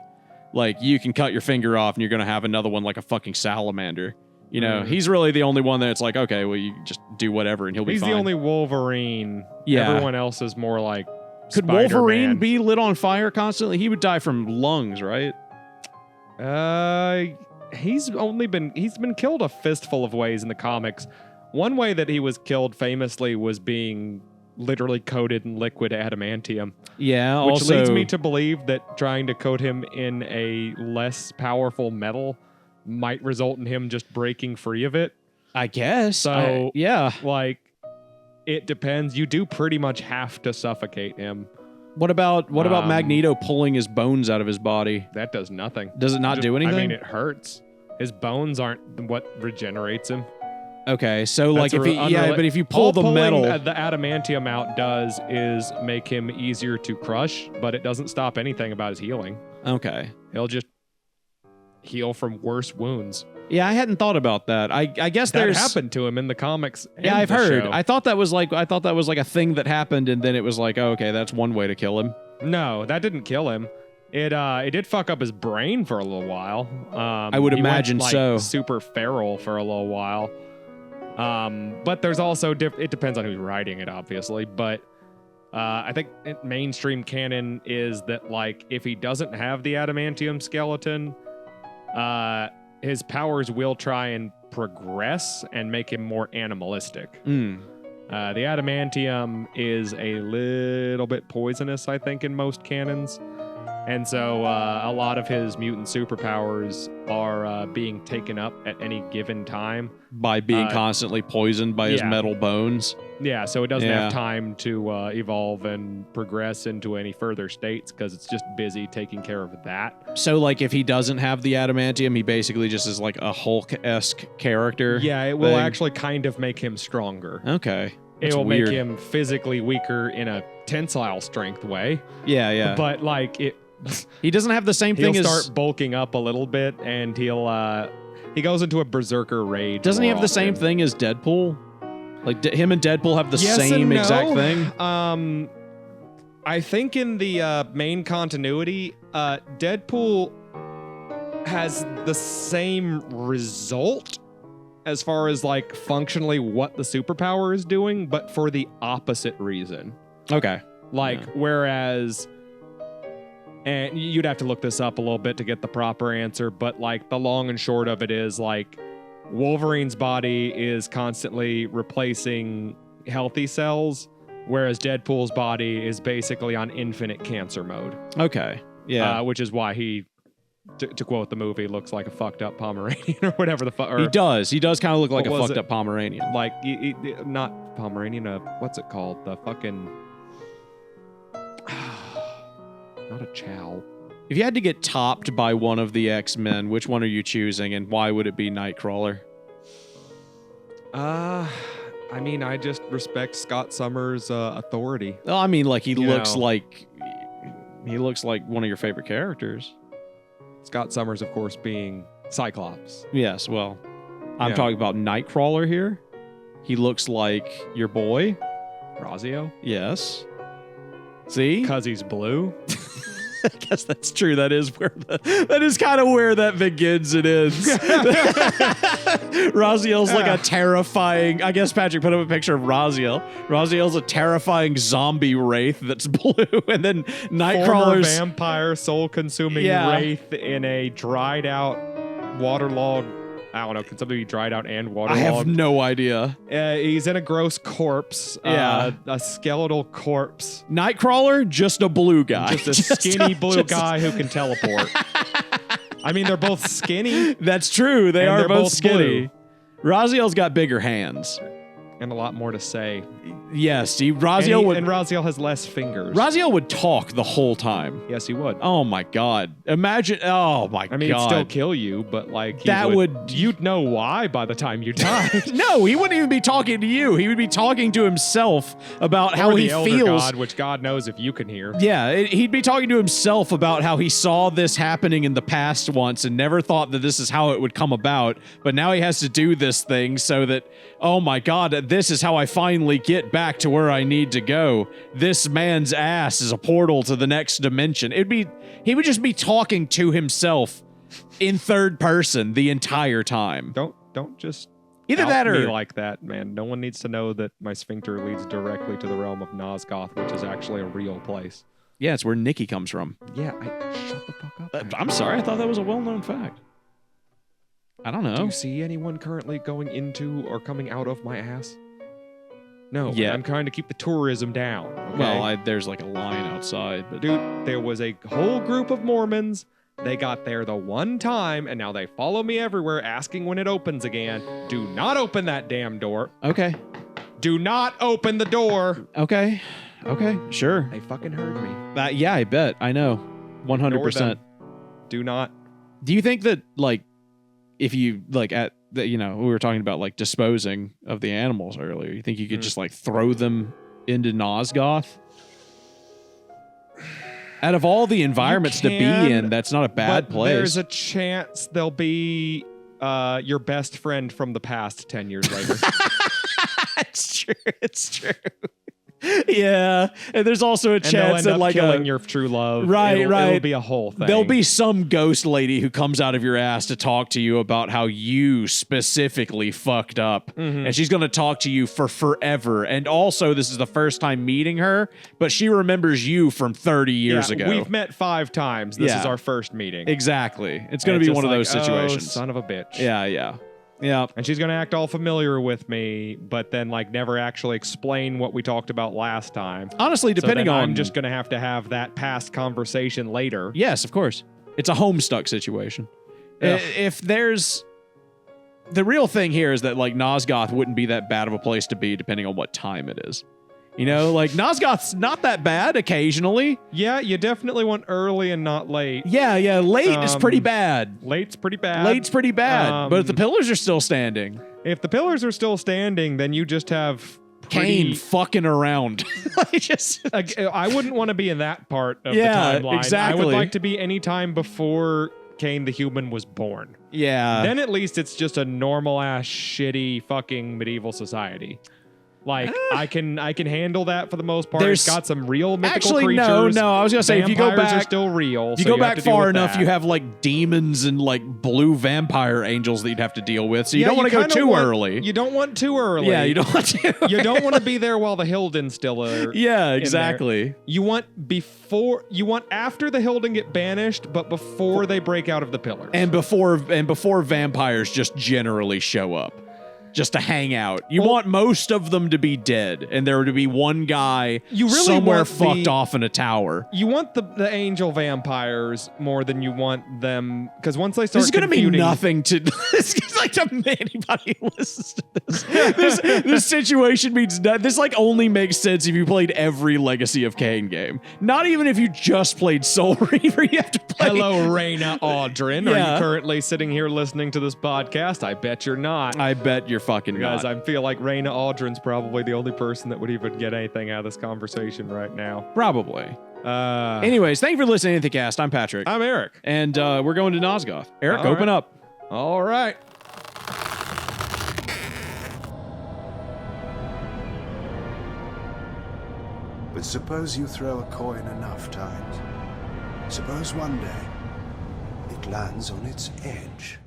Like you can cut your finger off and you're going to have another one like a fucking salamander. You know, he's really the only one that's like, okay, well, you just do whatever and he'll be fine. He's the only Wolverine. Yeah. Everyone else is more like Could Spider-Man. Wolverine be lit on fire constantly? He would die from lungs, right? He's been killed a fistful of ways in the comics. One way that he was killed famously was being literally coated in liquid adamantium. Yeah, which leads me to believe that trying to coat him in a less powerful metal might result in him just breaking free of it. I guess. So, yeah. Like, it depends. You do pretty much have to suffocate him. What about Magneto pulling his bones out of his body? That does nothing. Does it not do anything? I mean, it hurts. His bones aren't what regenerates him. Okay, so like but if you pull the metal, the adamantium out does is make him easier to crush, but it doesn't stop anything about his healing. Okay, he'll just heal from worse wounds. Yeah, I hadn't thought about that. I guess that happened to him in the comics. Yeah, I've heard. I thought that was like a thing that happened, and then it was like, oh, okay, that's one way to kill him. No, that didn't kill him. It did fuck up his brain for a little while. I would imagine so. Super feral for a little while. But there's also it depends on who's writing it, obviously. But I think mainstream canon is that, like, if he doesn't have the adamantium skeleton, his powers will try and progress and make him more animalistic. The adamantium is a little bit poisonous, I think, in most canons. And so a lot of his mutant superpowers are being taken up at any given time. By being constantly poisoned by his metal bones. Yeah, so it doesn't have time to evolve and progress into any further states because it's just busy taking care of that. So, like, if he doesn't have the adamantium, he basically just is like a Hulk-esque character? Yeah, it will actually kind of make him stronger. Okay. It will make him physically weaker in a tensile strength way. Yeah. But, like, he doesn't have the same thing as... He'll start bulking up a little bit, and he goes into a berserker rage. Doesn't he have the same thing as Deadpool? Like, him and Deadpool have the same exact thing? I think in the main continuity, Deadpool has the same result as far as, like, functionally what the superpower is doing, but for the opposite reason. Okay. Like, whereas... And you'd have to look this up a little bit to get the proper answer, but, like, the long and short of it is, like, Wolverine's body is constantly replacing healthy cells, whereas Deadpool's body is basically on infinite cancer mode. Okay. Yeah. Which is why he, to quote the movie, looks like a fucked up Pomeranian or whatever the fuck. He does. He does kind of look like a fucked up Pomeranian. Like, not Pomeranian, what's it called? The fucking... Not a chow. If you had to get topped by one of the X-Men, which one are you choosing, and why would it be Nightcrawler? I mean, I just respect Scott Summers' authority. Well, I mean, like, he looks like one of your favorite characters. Scott Summers, of course, being Cyclops. Yes, well, I'm talking about Nightcrawler here. He looks like your boy. Razio? Yes. See? Because he's blue? I guess that's true. That is kind of where that begins and ends. Raziel's like a terrifying, I guess Patrick put up a picture of Raziel. Raziel's a terrifying zombie wraith that's blue, and then Nightcrawler's... Former vampire soul-consuming wraith in a dried out, waterlogged... I don't know, can something be dried out and waterlogged? I have no idea. He's in a gross corpse. A skeletal corpse. Nightcrawler, just a blue guy. Just a skinny blue guy who can teleport. I mean, they're both skinny. That's true. They are both skinny. Blue. Raziel's got bigger hands. And a lot more to say. Yes, Raziel and Raziel has less fingers. Raziel would talk the whole time. Yes, he would. Oh my god! Imagine. Oh my god! I mean, he'd still kill you, but like you'd know why by the time you died. No, he wouldn't even be talking to you. He would be talking to himself about how he Elder feels. God, which God knows if you can hear. Yeah, he'd be talking to himself about how he saw this happening in the past once and never thought that this is how it would come about. But now he has to do this thing so that, oh my god, this is how I finally get back to where I need to go. This man's ass is a portal to the next dimension. He would just be talking to himself in third person the entire time. Don't just either that or me like that, man. No one needs to know that my sphincter leads directly to the realm of Nosgoth, which is actually a real place. Yeah, it's where Nikki comes from. Yeah, shut the fuck up. I'm sorry, I thought that was a well-known fact. I don't know. Do you see anyone currently going into or coming out of my ass? No, yeah. I'm trying to keep the tourism down. Okay? Well, there's like a line outside. But dude, there was a whole group of Mormons. They got there the one time, and now they follow me everywhere asking when it opens again. Do not open that damn door. Okay. Do not open the door. Okay. Sure. They fucking heard me. Yeah, I bet. I know. 100%. Do not. Do you think that, like, if you, like, we were talking about, like, disposing of the animals earlier, you think you could just, like, throw them into Nosgoth? Out of all the environments to be in, that's not a bad place. There's a chance they'll be your best friend from the past 10 years later. It's true. Yeah, and there's also a And they'll chance end that up like killing your true love. Right, It'll be a whole thing. There'll be some ghost lady who comes out of your ass to talk to you about how you specifically fucked up, and she's going to talk to you for forever. And also, this is the first time meeting her, but she remembers you from 30 years ago. We've met 5 times. This is our first meeting. Exactly. It's going to be one of those situations. Oh, son of a bitch. Yeah. And she's going to act all familiar with me, but then like never actually explain what we talked about last time. Honestly, depending on... I'm just going to have that past conversation later. Yes, of course. It's a Homestuck situation. If there's... The real thing here is that like Nosgoth wouldn't be that bad of a place to be depending on what time it is. You know, like Nosgoth's not that bad occasionally. Yeah, you definitely want early and not late. Yeah, late is pretty bad. Late's pretty bad. But if the pillars are still standing. If the pillars are still standing, then you just have Cain fucking around. I wouldn't want to be in that part of the timeline. Exactly. I would like to be any time before Cain the human was born. Yeah. Then at least it's just a normal ass shitty fucking medieval society. Like I can handle that for the most part. It's got some real mythical creatures. No. I was gonna say if you go back, are still real. If you go back far enough, you have like demons and like blue vampire angels that you'd have to deal with. So you don't want to go too early. You don't want too early. Yeah, you don't want to. You don't want to be there while the Hildens still are. Yeah, exactly. You want after the Hilden get banished, but before they break out of the pillars, and before vampires just generally show up. Just to hang out. You want most of them to be dead, and there to be one guy somewhere fucked off in a tower. You want the angel vampires more than you want them, because once they start, this is going to mean nothing to. This is like to anybody who listens to this. This situation means nothing. This like only makes sense if you played every Legacy of Kain game. Not even if you just played Soul Reaver. You have to play. Hello, Raina Audrin. Are you currently sitting here listening to this podcast? I bet you're not. I bet you're fucking Guys, not. I feel like Raina Audrin's probably the only person that would even get anything out of this conversation right now. Probably. Anyways, thank you for listening to AnythingCast. I'm Patrick. I'm Eric. And we're going to Nosgoth. Eric, open up. All right. But suppose you throw a coin enough times. Suppose one day it lands on its edge.